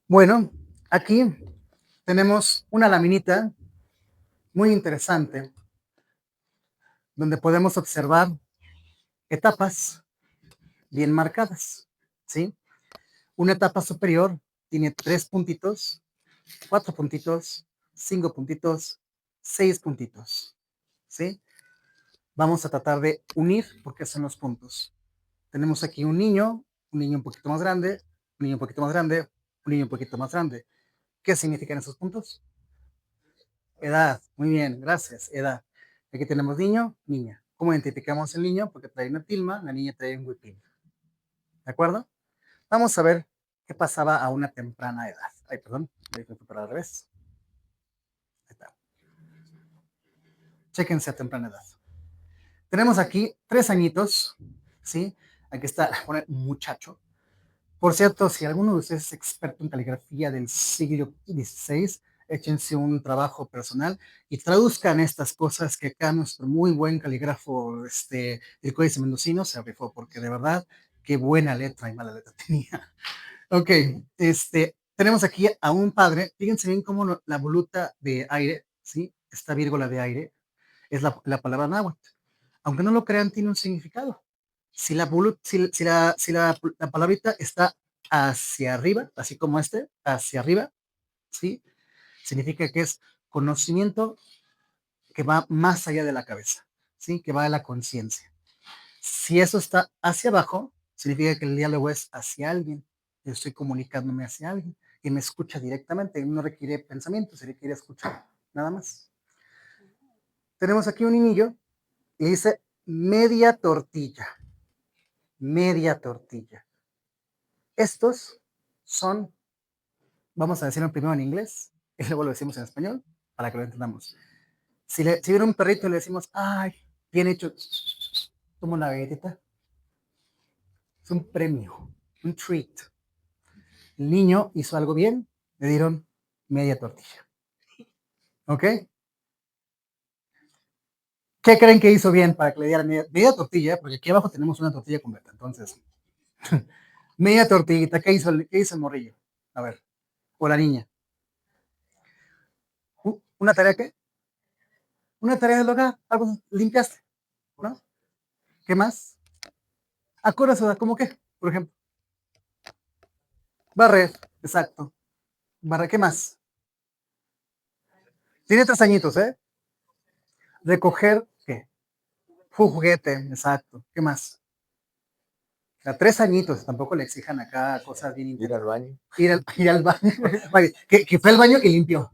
Bueno, aquí tenemos una laminita muy interesante donde podemos observar etapas bien marcadas, ¿sí? Una etapa superior tiene 3 puntitos, 4 puntitos, 5 puntitos, 6 puntitos, ¿sí? Vamos a tratar de unir porque son los puntos. Tenemos aquí un niño un poquito más grande, un niño un poquito más grande, un niño un poquito más grande. ¿Qué significan esos puntos? Edad. Muy bien, gracias. Edad. Aquí tenemos niño, niña. ¿Cómo identificamos el niño? Porque trae una tilma, la niña trae un huipil. ¿De acuerdo? Vamos a ver qué pasaba a una temprana edad. Ay, perdón, me fui para al revés. Ahí está. Chéquense a temprana edad. Tenemos aquí 3 añitos, ¿sí? Aquí está, poner muchacho. Por cierto, si alguno de ustedes es experto en caligrafía del siglo XVI, échense un trabajo personal y traduzcan estas cosas que acá nuestro muy buen calígrafo, el Códice Mendocino, se rifó, porque de verdad, qué buena letra y mala letra tenía. Ok, tenemos aquí a un padre, fíjense bien cómo la voluta de aire, ¿sí? Esta vírgula de aire es la palabra náhuatl. Aunque no lo crean, tiene un significado. Si la palabrita está hacia arriba, así como hacia arriba, ¿sí? Significa que es conocimiento que va más allá de la cabeza, ¿sí? Que va de la conciencia. Si eso está hacia abajo, significa que el diálogo es hacia alguien. Yo estoy comunicándome hacia alguien y me escucha directamente. No requiere pensamiento, se requiere escuchar, nada más. Tenemos aquí un niñillo y dice media tortilla. Media tortilla. Estos son, vamos a decirlo primero en inglés y luego lo decimos en español para que lo entendamos. Si viene un perrito y le decimos, ay, bien hecho, toma una galletita. Es un premio, un treat. El niño hizo algo bien, le dieron media tortilla. ¿Ok? ¿Qué creen que hizo bien para que le dieran media tortilla? Porque aquí abajo tenemos una tortilla completa. Entonces, media tortillita. ¿Qué hizo el morrillo? A ver, o la niña. ¿Una tarea qué? Una tarea del hogar, algo limpiaste, ¿no? ¿Qué más? Acuérdate, ¿cómo qué? Por ejemplo. Barrer, exacto. Barrer, ¿qué más? Tiene 3 añitos, ¿eh? Recoger, ¿qué? Juguete, exacto. ¿Qué más? A 3 añitos, tampoco le exijan acá cosas bien Ir al baño. Ir al baño. que fue al baño y limpió.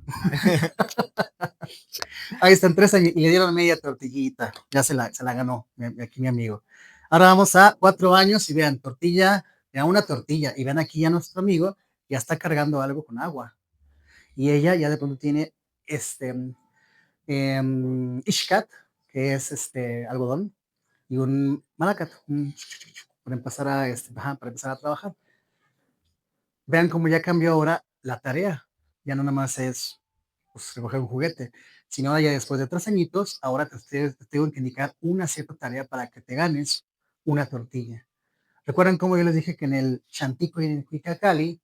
Ahí están 3 años y le dieron media tortillita. Ya se la ganó aquí mi amigo. Ahora vamos a 4 años y vean, tortilla, vean una tortilla. Y vean aquí a nuestro amigo, ya está cargando algo con agua. Y ella ya de pronto tiene ishkat, que es algodón, y un malacat, para empezar a trabajar. Vean cómo ya cambió ahora la tarea. Ya no nada más es pues, recoger un juguete, sino ahora ya después de 3 añitos, ahora te tengo que indicar una cierta tarea para que te ganes una tortilla. ¿Recuerdan cómo yo les dije que en el Chantico y en el Cuicacali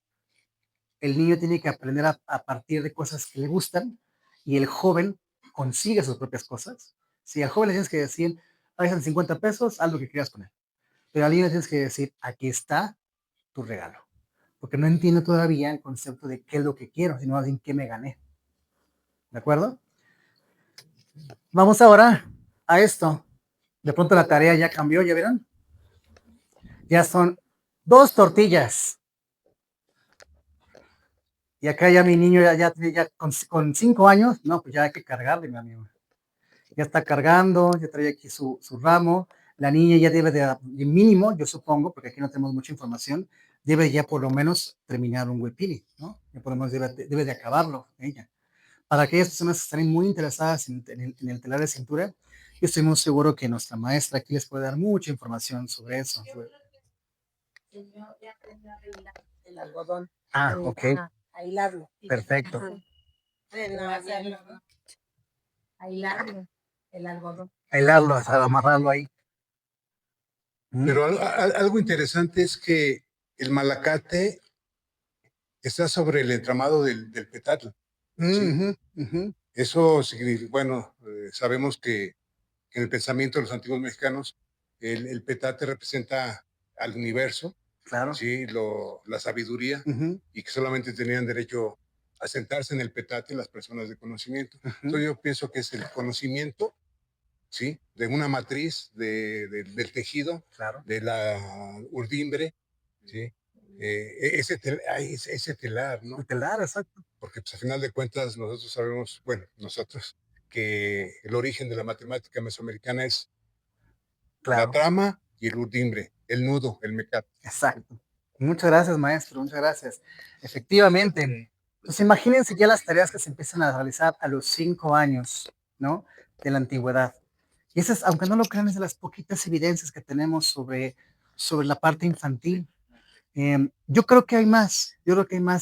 el niño tiene que aprender a partir de cosas que le gustan y el joven consigue sus propias cosas? Si al joven le tienes que decir, ahí están 50 pesos, haz lo que quieras con él. Pero al niño le tienes que decir, aquí está tu regalo. Porque no entiendo todavía el concepto de qué es lo que quiero, sino más bien qué me gané. ¿De acuerdo? Vamos ahora a esto. De pronto la tarea ya cambió, ¿ya vieron? Ya son 2 tortillas. Y acá ya mi niño ya con 5 años, no, pues ya hay que cargarle, mi amigo. Ya está cargando, ya trae aquí su ramo. La niña ya debe de mínimo, yo supongo, porque aquí no tenemos mucha información, debe ya por lo menos terminar un huipili, ¿no? Ya por lo menos debe de acabarlo ella. Para aquellas personas que están muy interesadas en el telar de cintura, yo estoy muy seguro que nuestra maestra aquí les puede dar mucha información sobre eso. Ya aprendió a hilar el algodón. Ok. A hilarlo. Perfecto. A hilarlo, el algodón. A hilarlo, a amarrarlo ahí. Pero algo interesante es que el malacate está sobre el entramado del petatl. ¿Sí? Eso significa, bueno, sabemos que en el pensamiento de los antiguos mexicanos, el petate representa al universo, claro. ¿sí? La sabiduría, y que solamente tenían derecho a sentarse en el petate las personas de conocimiento. Entonces yo pienso que es el conocimiento, ¿sí? De una matriz del tejido, claro. de la urdimbre, ¿sí? Ese telar, ¿no? El telar, exacto. Porque pues a final de cuentas nosotros sabemos, bueno, nosotros, que el origen de la matemática mesoamericana es la trama y el urdimbre, el nudo, el mecate. Exacto. Muchas gracias, maestro, muchas gracias. Efectivamente, pues imagínense ya las tareas que se empiezan a realizar a los 5 años, ¿no? De la antigüedad. Y esas, aunque no lo crean, es de las poquitas evidencias que tenemos sobre la parte infantil. Yo creo que hay más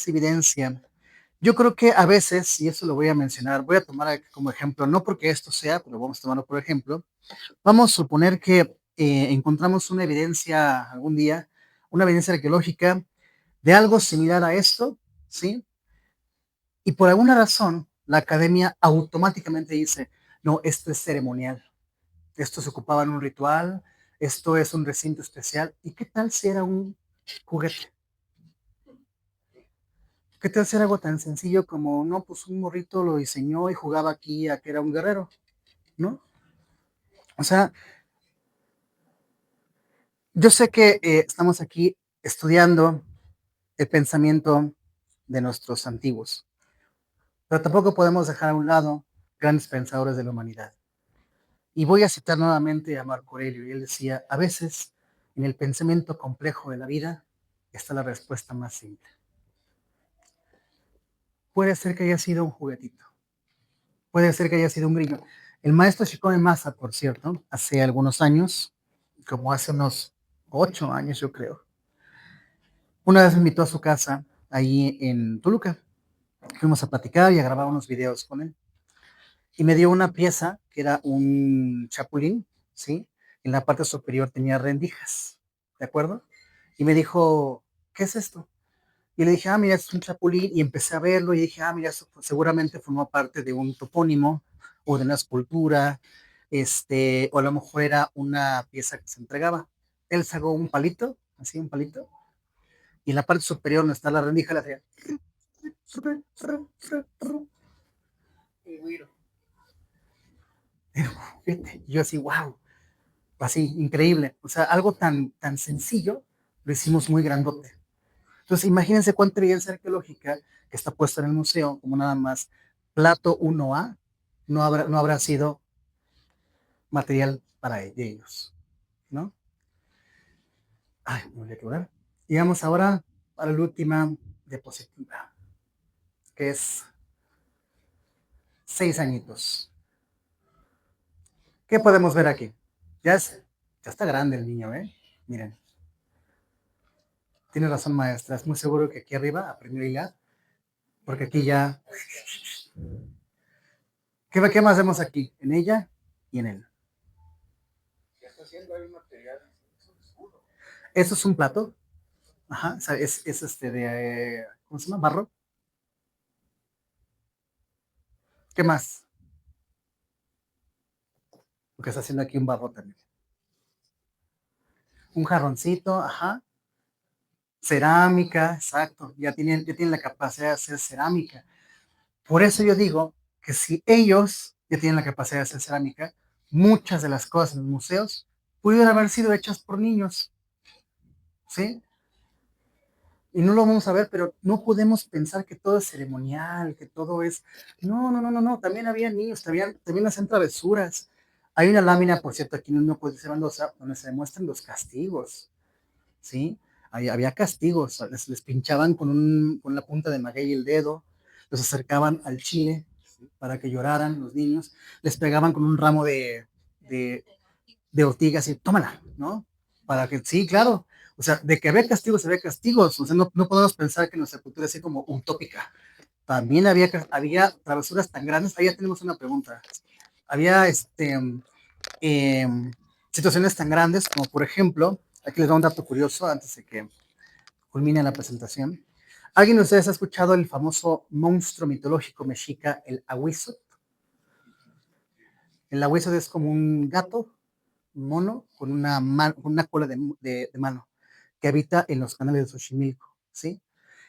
evidencia. Yo creo que a veces, y eso lo voy a mencionar, voy a tomar como ejemplo, no porque esto sea, pero vamos a tomarlo por ejemplo. Vamos a suponer que encontramos una evidencia algún día, una evidencia arqueológica de algo similar a esto, ¿sí? Y por alguna razón, la academia automáticamente dice, no, esto es ceremonial, esto se ocupaba en un ritual, esto es un recinto especial. ¿Y qué tal si era un juguete? ¿Qué tal si era algo tan sencillo como, no, pues un morrito lo diseñó y jugaba aquí a que era un guerrero, ¿no? O sea, yo sé que estamos aquí estudiando el pensamiento de nuestros antiguos, pero tampoco podemos dejar a un lado grandes pensadores de la humanidad. Y voy a citar nuevamente a Marco Aurelio, y él decía, a veces en el pensamiento complejo de la vida está la respuesta más simple. Puede ser que haya sido un juguetito, puede ser que haya sido un grillo. El maestro Shikome Masa, por cierto, hace algunos años, como hace unos 8 años yo creo, una vez me invitó a su casa, ahí en Toluca. Fuimos a platicar y a grabar unos videos con él. Y me dio una pieza que era un chapulín, ¿sí? En la parte superior tenía rendijas, ¿de acuerdo? Y me dijo, ¿qué es esto? Y le dije, mira, es un chapulín. Y empecé a verlo y dije, mira, eso seguramente formó parte de un topónimo o de una escultura, o a lo mejor era una pieza que se entregaba. Él sacó un palito, así un palito, y en la parte superior donde está la rendija la hacía. Y yo así, wow, así, increíble. O sea, algo tan sencillo lo hicimos muy grandote. Entonces, imagínense cuánta evidencia arqueológica que está puesta en el museo, como nada más plato 1A, no habrá sido material para ellos, ¿no? Ay, me voy a quebrar. Y vamos ahora para la última diapositiva, que es 6 añitos. ¿Qué podemos ver aquí? Ya está grande el niño, ¿eh? Miren. Tiene razón, maestra. Es muy seguro que aquí arriba aprendió a hilar. Porque aquí ya... ¿Qué más vemos aquí? En ella y en él. Eso es un plato. Ajá, o sea, es de... ¿cómo se llama? Barro. ¿Qué más? Porque está haciendo aquí un barro también. Un jarroncito, ajá. Cerámica, exacto. Ya tienen la capacidad de hacer cerámica. Por eso yo digo que si ellos ya tienen la capacidad de hacer cerámica, muchas de las cosas en los museos pudieron haber sido hechas por niños, ¿sí? Y no lo vamos a ver, pero no podemos pensar que todo es ceremonial, que todo es... No. También había niños, también hacían travesuras. Hay una lámina, por cierto, aquí no puede ser donde se demuestran los castigos, ¿sí? Había castigos, les pinchaban con la punta de maguey el dedo, los acercaban al chile, ¿sí? Para que lloraran los niños, les pegaban con un ramo de ortigas y tómala, ¿no? Para que, sí, claro, o sea, de que había castigos, o sea, no podemos pensar que nuestra cultura es así como utópica. También había travesuras tan grandes. Ahí ya tenemos una pregunta. Había situaciones tan grandes como, por ejemplo, aquí les doy un dato curioso antes de que culmine la presentación. ¿Alguien de ustedes ha escuchado el famoso monstruo mitológico mexica, el Ahuizot? El Ahuizot es como un gato, un mono, con una cola de mano, que habita en los canales de Xochimilco, ¿sí?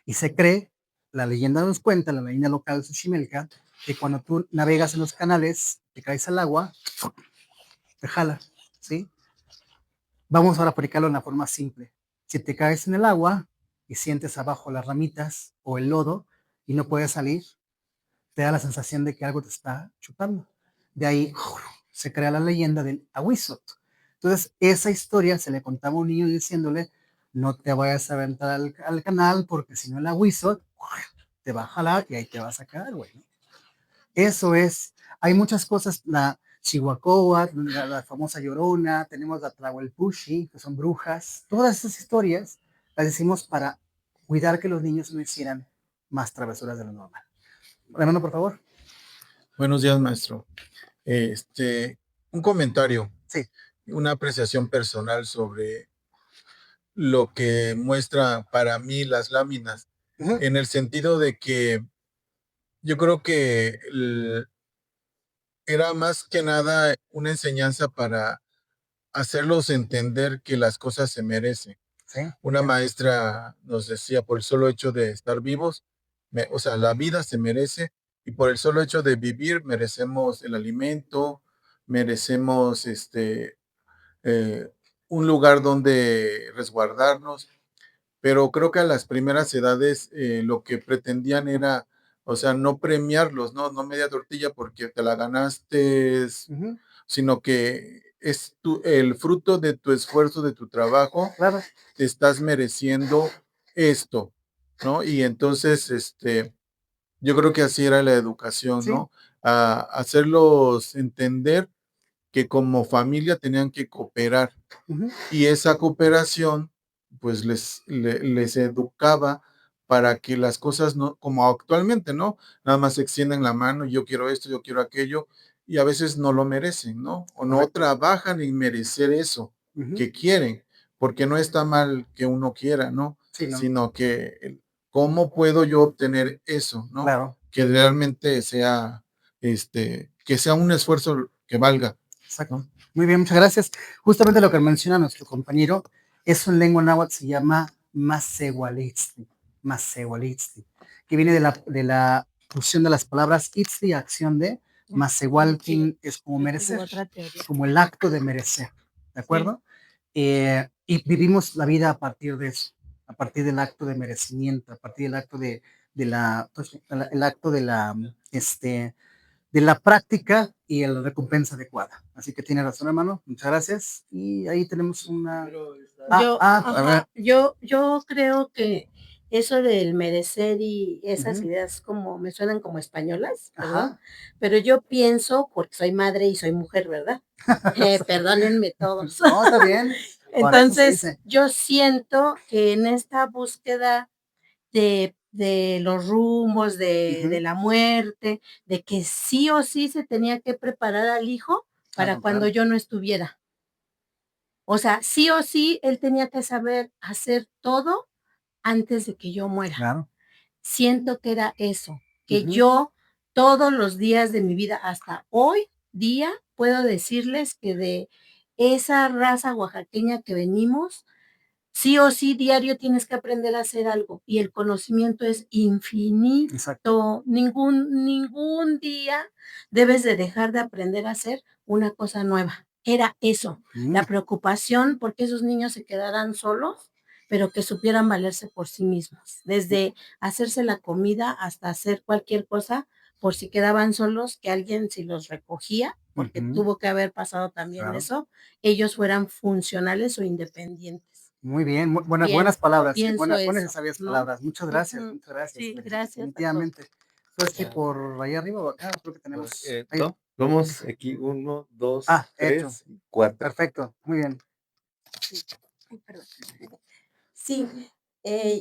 Y se cree, la leyenda nos cuenta, la leyenda local de Xochimilco, que cuando tú navegas en los canales, te caes al agua, te jala, ¿sí? Vamos ahora a aplicarlo en la forma simple. Si te caes en el agua y sientes abajo las ramitas o el lodo y no puedes salir, te da la sensación de que algo te está chupando. De ahí se crea la leyenda del Ahuizot. Entonces, esa historia se le contaba a un niño diciéndole, no te vayas a aventar al canal porque si no el Ahuizot te va a jalar y ahí te vas a quedar, güey. Eso es, hay muchas cosas, la Chihuahua, la famosa Llorona, tenemos la Tlahuelpushi, que son brujas, todas esas historias las decimos para cuidar que los niños no hicieran más travesuras de lo normal. Hermano, por favor. Buenos días, maestro. Un comentario, Sí. una apreciación personal sobre lo que muestra para mí las láminas, en el sentido de que yo creo que era más que nada una enseñanza para hacerlos entender que las cosas se merecen. Sí. Una maestra nos decía, por el solo hecho de estar vivos, o sea, la vida se merece, y por el solo hecho de vivir merecemos el alimento, merecemos un lugar donde resguardarnos, pero creo que a las primeras edades lo que pretendían era, o sea, no premiarlos, no media tortilla porque te la ganaste, sino que es el fruto de tu esfuerzo, de tu trabajo, claro, te estás mereciendo esto, ¿no? Y entonces, yo creo que así era la educación, sí. ¿no? A hacerlos entender que como familia tenían que cooperar, y esa cooperación pues les educaba para que las cosas no, como actualmente, ¿no? Nada más extienden la mano, yo quiero esto, yo quiero aquello, y a veces no lo merecen, ¿no? O no trabajan en merecer eso que quieren, porque no está mal que uno quiera, ¿no? Sí, no. Sino que, ¿cómo puedo yo obtener eso, ¿no? Claro. Que realmente sea, que sea un esfuerzo que valga. Exacto. Muy bien, muchas gracias. Justamente lo que menciona nuestro compañero es un lengua náhuatl, se llama Masehualitztli, que viene de la fusión de las palabras itztli, acción de, Masehualtin es como merecer, como el acto de merecer, ¿de acuerdo? Y vivimos la vida a partir de eso, a partir del acto de merecimiento, a partir del acto el acto de la práctica y la recompensa adecuada. Así que tiene razón, hermano. Muchas gracias. Y ahí tenemos una... Yo creo que eso del merecer y esas ideas como me suenan como españolas, ¿verdad? Pero yo pienso, porque soy madre y soy mujer, ¿verdad? Perdónenme todos. No, está bien. Entonces, yo siento que en esta búsqueda de de los rumbos, de la muerte, de que sí o sí se tenía que preparar al hijo para Claro, cuando claro. yo no estuviera. O sea, sí o sí él tenía que saber hacer todo antes de que yo muera. Claro. Siento que era eso, que Ujú. yo todos los días de mi vida, hasta hoy día, puedo decirles que de esa raza oaxaqueña que venimos, sí o sí diario tienes que aprender a hacer algo y el conocimiento es infinito. Exacto. Ningún día debes de dejar de aprender a hacer una cosa nueva. Era eso, la preocupación porque esos niños se quedaran solos, pero que supieran valerse por sí mismos, desde hacerse la comida hasta hacer cualquier cosa, por si quedaban solos, que alguien si los recogía, porque Ujú. tuvo que haber pasado también Claro. eso, ellos fueran funcionales o independientes. Muy bien, buenas palabras, Pienso buenas y eso, sabias ¿no? palabras. Muchas gracias, Ujú. muchas gracias. Sí, gracias a todos. Definitivamente. Pues que Ya, por allá arriba o acá, creo que Pues, tenemos ahí. no, vamos aquí 1, 2, Ah, hecho. 3, 4. Perfecto, muy bien. Sí. Ay, perdón. Sí,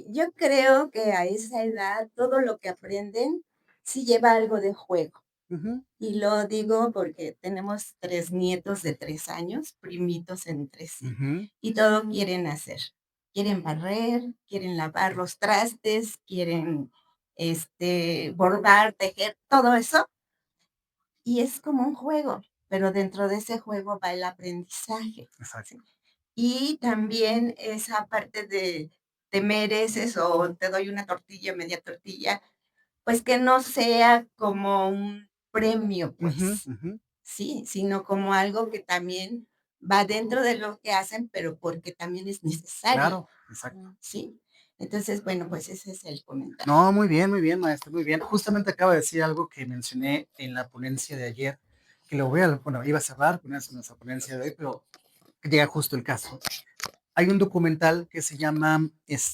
yo creo que a esa edad todo lo que aprenden sí lleva algo de juego. Ujú. Y lo digo porque tenemos 3 nietos de 3 años, primitos entre sí, Ujú. y todo quieren hacer. Quieren barrer, quieren lavar los trastes, quieren, bordar, tejer, todo eso. Y es como un juego, pero dentro de ese juego va el aprendizaje, Exacto. ¿sí? Y también esa parte de te mereces o te doy una tortilla, media tortilla, pues que no sea como un premio, Ujú, pues, ujú. sí, sino como algo que también va dentro de lo que hacen, pero porque también es necesario, Claro, exacto. ¿sí? Entonces, bueno, pues ese es el comentario. No, muy bien, maestro, muy bien. Justamente acaba de decir algo que mencioné en la ponencia de ayer, que lo voy a, bueno, iba a cerrar con eso nuestra ponencia de hoy, pero llega justo el caso. Hay un documental que se llama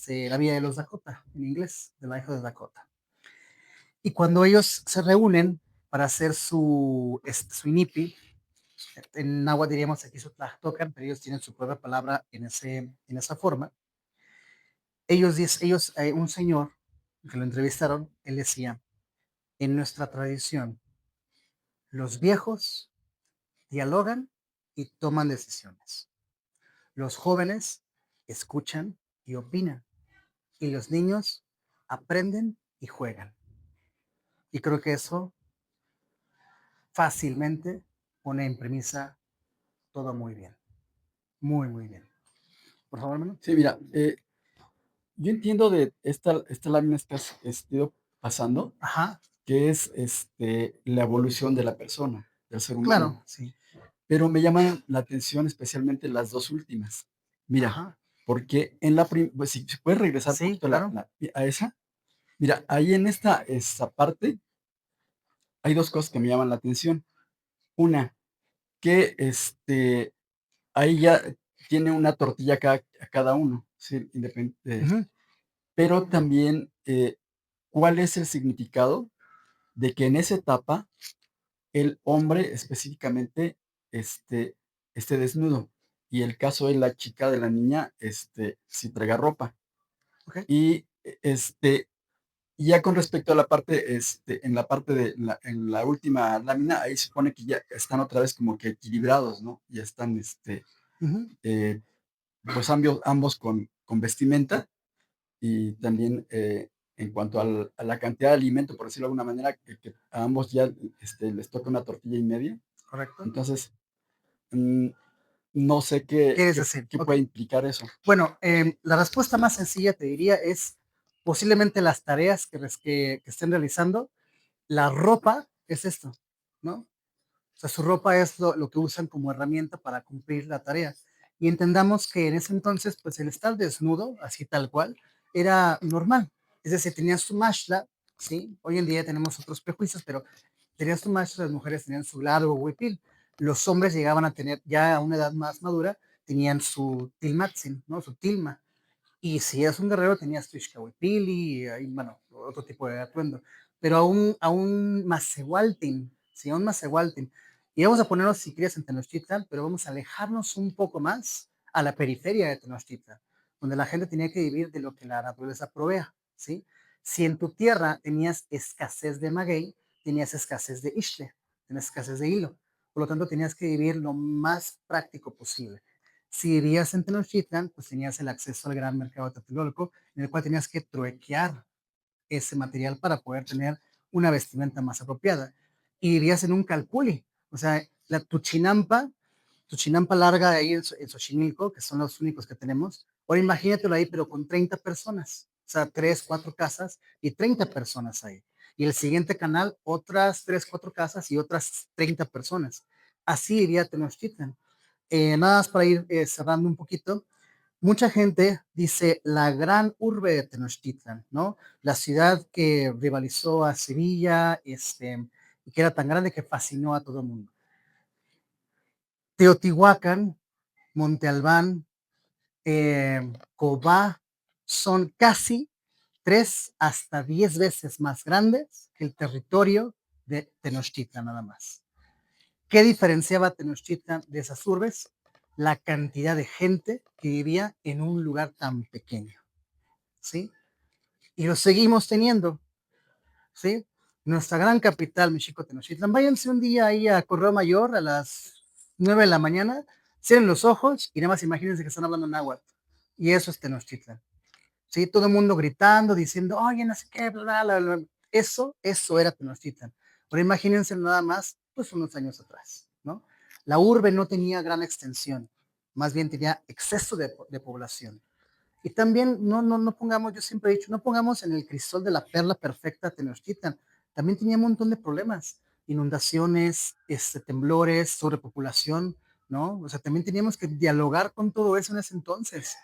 La vida de los Dakota, en inglés, The Life of the Dakota. Y cuando ellos se reúnen para hacer su inipi, en náhuatl diríamos aquí su tlactocan, pero ellos tienen su propia palabra en esa forma. Un señor que lo entrevistaron, él decía, en nuestra tradición, los viejos dialogan y toman decisiones. Los jóvenes escuchan y opinan. Y los niños aprenden y juegan. Y creo que eso fácilmente pone en premisa todo muy bien. Muy, muy bien. Por favor, hermano. Sí, mira, yo entiendo de esta lámina que has ido pasando, Ajá, que es la evolución de la persona, del ser humano. claro, sí. Pero me llaman la atención especialmente las dos últimas. Mira, Ajá, porque pues, si puedes regresar un sí, poquito claro. a esa. Mira, ahí en esta parte hay dos cosas que me llaman la atención. Una, que ahí ya tiene una tortilla a cada uno, ¿sí? Ujú. Pero también, ¿cuál es el significado de que en esa etapa el hombre específicamente esté desnudo? Y el caso de la chica, de la niña, sí traiga ropa. Ok. Y ya con respecto a la parte, en la parte en la última lámina, ahí se supone que ya están otra vez como que equilibrados, ¿no? Ya están, Ujú. pues ambos con vestimenta y también en cuanto a la cantidad de alimento, por decirlo de alguna manera, que a ambos ya les toca una tortilla y media. Correcto. Entonces, mm, no sé ¿Quieres decir? qué Ok. puede implicar eso. Bueno, la respuesta más sencilla te diría es posiblemente las tareas que estén realizando. La ropa es esto, ¿no? O sea, su ropa es lo que usan como herramienta para cumplir la tarea. Y entendamos que en ese entonces, pues el estar desnudo, así tal cual, era normal. Es decir, tenías tu mashla, ¿sí? Hoy en día tenemos otros prejuicios, pero tenías tu mashla, las mujeres tenían su largo huipil. Los hombres llegaban a tener, ya a una edad más madura, tenían su tilmatzin, ¿no? Su tilma. Y si eres un guerrero, tenías tu Ixcahuipili, y ahí, bueno, otro tipo de atuendo. Pero a un Macehualtin, ¿sí? A un Macehualtin. Y vamos a ponernos, si quieres, en Tenochtitlan, pero vamos a alejarnos un poco más a la periferia de Tenochtitlan, donde la gente tenía que vivir de lo que la naturaleza provea, ¿sí? Si en tu tierra tenías escasez de maguey, tenías escasez de ishle, tenías escasez de hilo. Por lo tanto, tenías que vivir lo más práctico posible. Si vivías en Tenochtitlan, pues tenías el acceso al gran mercado de Tlatelolco, en el cual tenías que truequear ese material para poder tener una vestimenta más apropiada. Y vivías en un calpuli, o sea, tu chinampa larga ahí en Xochimilco, que son los únicos que tenemos. Ahora imagínatelo ahí, pero con 30 personas, o sea, 3, 4 casas y 30 personas ahí. Y el siguiente canal, otras 3, 4 casas y otras 30 personas. Así vivía Tenochtitlan. Nada más para ir cerrando un poquito, mucha gente dice la gran urbe de Tenochtitlan, ¿no? La ciudad que rivalizó a Sevilla, y que era tan grande que fascinó a todo el mundo. Teotihuacán, Monte Albán, Cobá, son casi 3 hasta 10 veces más grandes que el territorio de Tenochtitlan nada más. ¿Qué diferenciaba a Tenochtitlan de esas urbes? La cantidad de gente que vivía en un lugar tan pequeño, ¿sí? Y lo seguimos teniendo, ¿sí? Nuestra gran capital, México Tenochtitlan. Váyanse un día ahí a Correo Mayor a las 9 de la mañana, cierren los ojos y nada más imagínense que están hablando en náhuatl. Y eso es Tenochtitlan. ¿Sí? Todo el mundo gritando, diciendo, oye, no sé qué, bla, bla, bla. Eso era Tenochtitlan. Pero imagínense nada más, pues unos años atrás, ¿no? La urbe no tenía gran extensión, más bien tenía exceso de población. Y también no pongamos, yo siempre he dicho, no pongamos en el crisol de la perla perfecta Tenochtitlan. También tenía un montón de problemas, inundaciones, temblores, sobrepopulación, ¿no? O sea, también teníamos que dialogar con todo eso en ese entonces.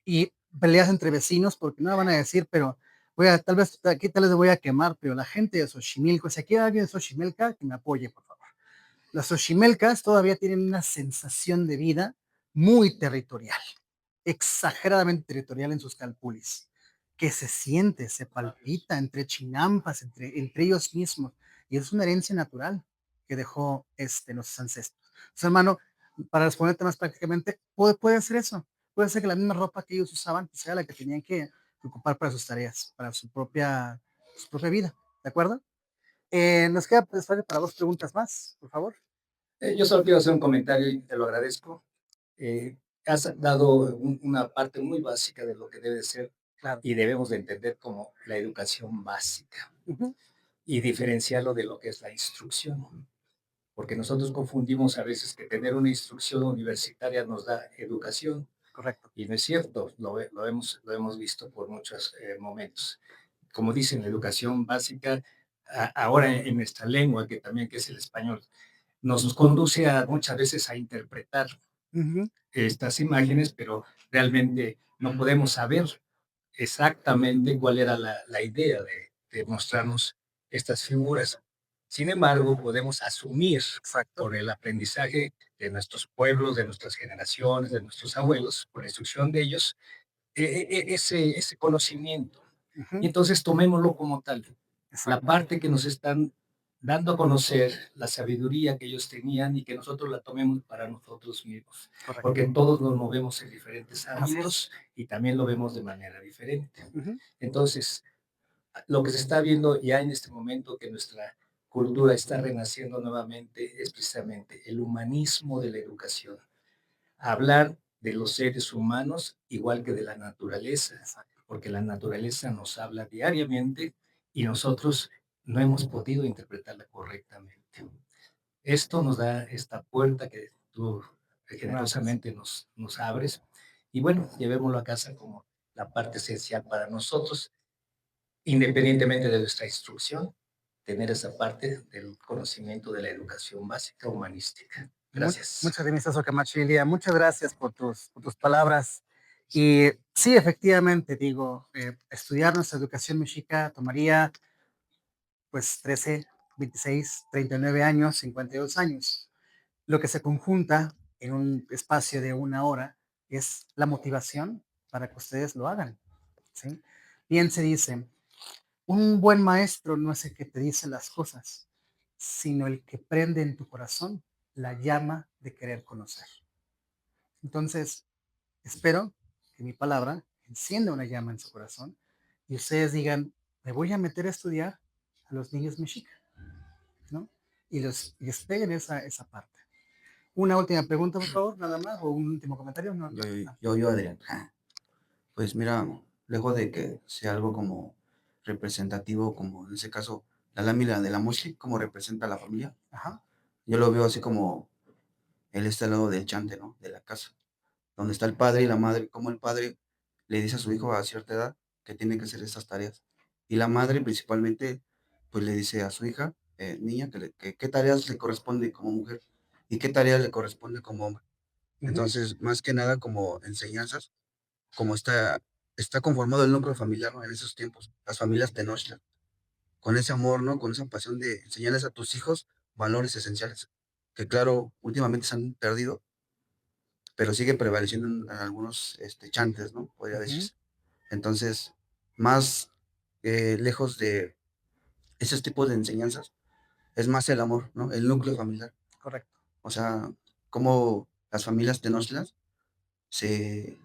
Y peleas entre vecinos, porque no van a decir, pero tal vez aquí tal vez voy a quemar, pero la gente de Xochimilco, si aquí hay alguien de Xochimilca, que me apoye, por favor. Las Xochimelcas todavía tienen una sensación de vida muy territorial, exageradamente territorial en sus calpulis, que se siente, se palpita entre chinampas, entre ellos mismos, y es una herencia natural que dejó nuestros ancestros. Entonces, hermano, para responderte más prácticamente, puede ser eso, puede ser que la misma ropa que ellos usaban pues, sea la que tenían que ocupar para sus tareas, para su propia vida, ¿de acuerdo? Nos queda pues, para 2 preguntas más, por favor. Yo solo quiero hacer un comentario y te lo agradezco. Has dado una parte muy básica de lo que debe ser Claro. y debemos de entender como la educación básica Ujú. y diferenciarlo de lo que es la instrucción. Porque nosotros confundimos a veces que tener una instrucción universitaria nos da educación. Correcto. Y no es cierto, lo hemos visto por muchos momentos. Como dicen, la educación básica, ahora en nuestra lengua, que también que es el español, nos conduce muchas veces a interpretar Ujú. estas imágenes, pero realmente no podemos saber exactamente cuál era la idea de mostrarnos estas figuras. Sin embargo, podemos asumir Exacto. por el aprendizaje de nuestros pueblos, de nuestras generaciones, de nuestros abuelos, por la instrucción de ellos, ese conocimiento. Y Ujú. entonces tomémoslo como tal. La Exacto. parte que nos están dando a conocer, la sabiduría que ellos tenían y que nosotros la tomemos para nosotros mismos. Correcto. Porque todos nos movemos en diferentes Así es. ámbitos y también lo vemos de manera diferente. Ujú. Entonces, lo que se está viendo ya en este momento que nuestra cultura está renaciendo nuevamente es precisamente el humanismo de la educación. Hablar de los seres humanos igual que de la naturaleza, porque la naturaleza nos habla diariamente y nosotros no hemos podido interpretarla correctamente. Esto nos da esta puerta que tú generosamente nos abres y bueno, llevémoslo a casa como la parte esencial para nosotros, independientemente de nuestra instrucción, tener esa parte del conocimiento de la educación básica humanística. Gracias. Muchas gracias, Okamachilia. Muchas gracias por tus palabras. Y sí, efectivamente, digo, estudiar nuestra educación mexica tomaría pues 13, 26, 39 años, 52 años. Lo que se conjunta en un espacio de 1 hora es la motivación para que ustedes lo hagan, ¿sí? Bien se dice, un buen maestro no es el que te dice las cosas, sino el que prende en tu corazón la llama de querer conocer. Entonces, espero que mi palabra encienda una llama en su corazón y ustedes digan, me voy a meter a estudiar a los niños mexicas, ¿no? Y les peguen esa parte. Una última pregunta, por favor, nada más, o un último comentario. No, Yo, Adrián. Pues mira, lejos de que sea algo como representativo, como en ese caso la lámina de la Moshi, como representa a la familia, Ajá. yo lo veo así como él está al lado del chante, ¿no? De la casa, donde está el padre y la madre, como el padre le dice a su hijo a cierta edad que tiene que hacer estas tareas. Y la madre principalmente, pues le dice a su hija, niña, qué tareas le corresponde como mujer y qué tareas le corresponde como hombre. Entonces, más que nada como enseñanzas, como está conformado el núcleo familiar, ¿no? En esos tiempos, las familias Tenochtitlan, con ese amor, ¿no? Con esa pasión de enseñarles a tus hijos valores esenciales, que claro, últimamente se han perdido, pero sigue prevaleciendo en algunos chantes, ¿no? Podría decirse. Entonces, más lejos de esos tipos de enseñanzas, es más el amor, ¿no? El núcleo familiar. Correcto. O sea, como las familias Tenochtitlan se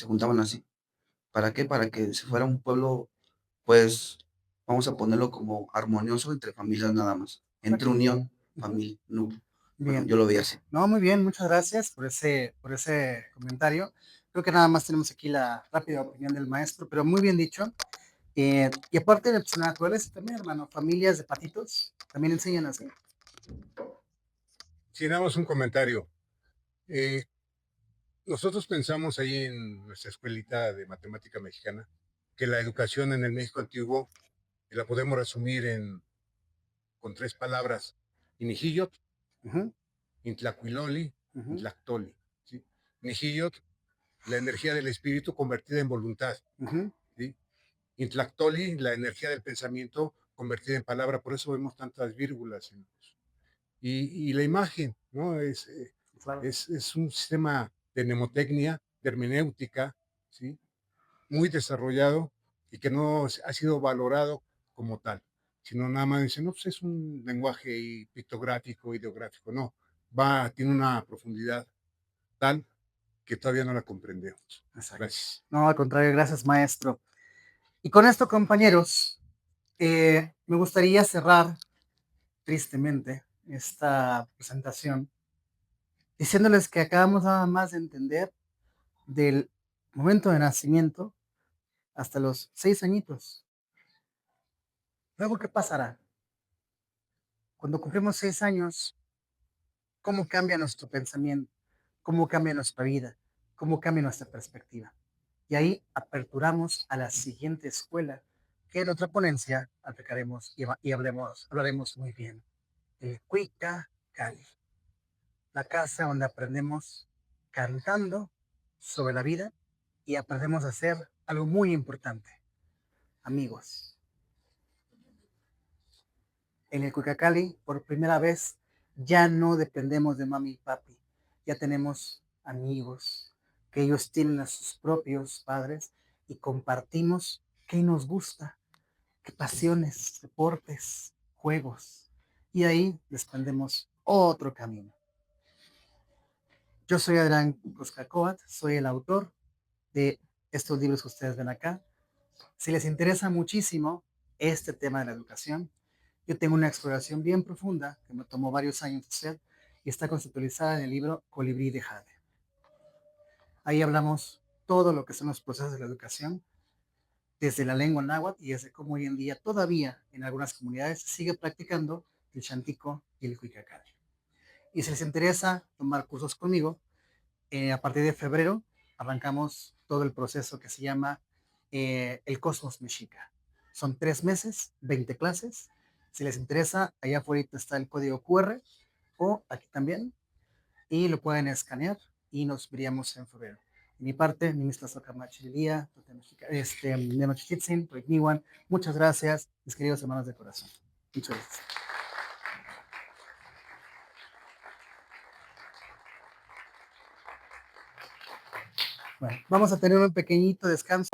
juntaban así. ¿Para qué? Para que se fuera un pueblo, pues, vamos a ponerlo como armonioso entre familias nada más, entre unión, familia, núcleo. Bueno, Bien. yo lo veía así. No, muy bien, muchas gracias por ese comentario. Creo que nada más tenemos aquí la rápida opinión del maestro, pero muy bien dicho. Y aparte de la naturaleza también, hermano, familias de patitos también enseñan así. Si damos un comentario. Nosotros pensamos ahí en nuestra escuelita de matemática mexicana que la educación en el México antiguo la podemos resumir con 3 palabras: Inijillot, Intlacuiloli, Intlactoli. ¿Sí? Nijillot, la energía del espíritu convertida en voluntad. ¿Sí? Intlactoli, la energía del pensamiento convertida en palabra. Por eso vemos tantas vírgulas. Y la imagen, ¿no? Es un sistema de mnemotecnia, de hermenéutica, ¿sí? Muy desarrollado y que no ha sido valorado como tal, sino nada más dicen, no, pues es un lenguaje pictográfico, ideográfico. No, tiene una profundidad tal que todavía no la comprendemos. Gracias. No, al contrario, gracias, maestro. Y con esto, compañeros, me gustaría cerrar tristemente esta presentación diciéndoles que acabamos nada más de entender del momento de nacimiento hasta los 6 añitos. Luego, ¿qué pasará? Cuando cumplimos 6 años, ¿cómo cambia nuestro pensamiento? ¿Cómo cambia nuestra vida? ¿Cómo cambia nuestra perspectiva? Y ahí aperturamos a la siguiente escuela, que en otra ponencia aplicaremos y hablaremos muy bien. El Cuica Cali, la casa donde aprendemos cantando sobre la vida y aprendemos a hacer algo muy importante, amigos. En el Cuicacali, por primera vez, ya no dependemos de mami y papi, ya tenemos amigos, que ellos tienen a sus propios padres y compartimos qué nos gusta, qué pasiones, deportes, juegos, y ahí desprendemos otro camino. Yo soy Adrián Coscacoat, soy el autor de estos libros que ustedes ven acá. Si les interesa muchísimo este tema de la educación, yo tengo una exploración bien profunda que me tomó varios años hacer y está conceptualizada en el libro Colibrí de Jade. Ahí hablamos todo lo que son los procesos de la educación, desde la lengua náhuatl y desde cómo hoy en día todavía en algunas comunidades se sigue practicando el chantico y el cuicacali. Y si les interesa tomar cursos conmigo, a partir de febrero arrancamos todo el proceso que se llama el Cosmos Mexica. Son 3 meses, 20 clases. Si les interesa, allá afuera está el código QR o aquí también y lo pueden escanear y nos veríamos en febrero. De mi parte, ministra Socamachilia, Nenochichitzin, Proigniwan, muchas gracias, mis queridos hermanos de corazón. Muchas gracias. Bueno, vamos a tener un pequeñito descanso.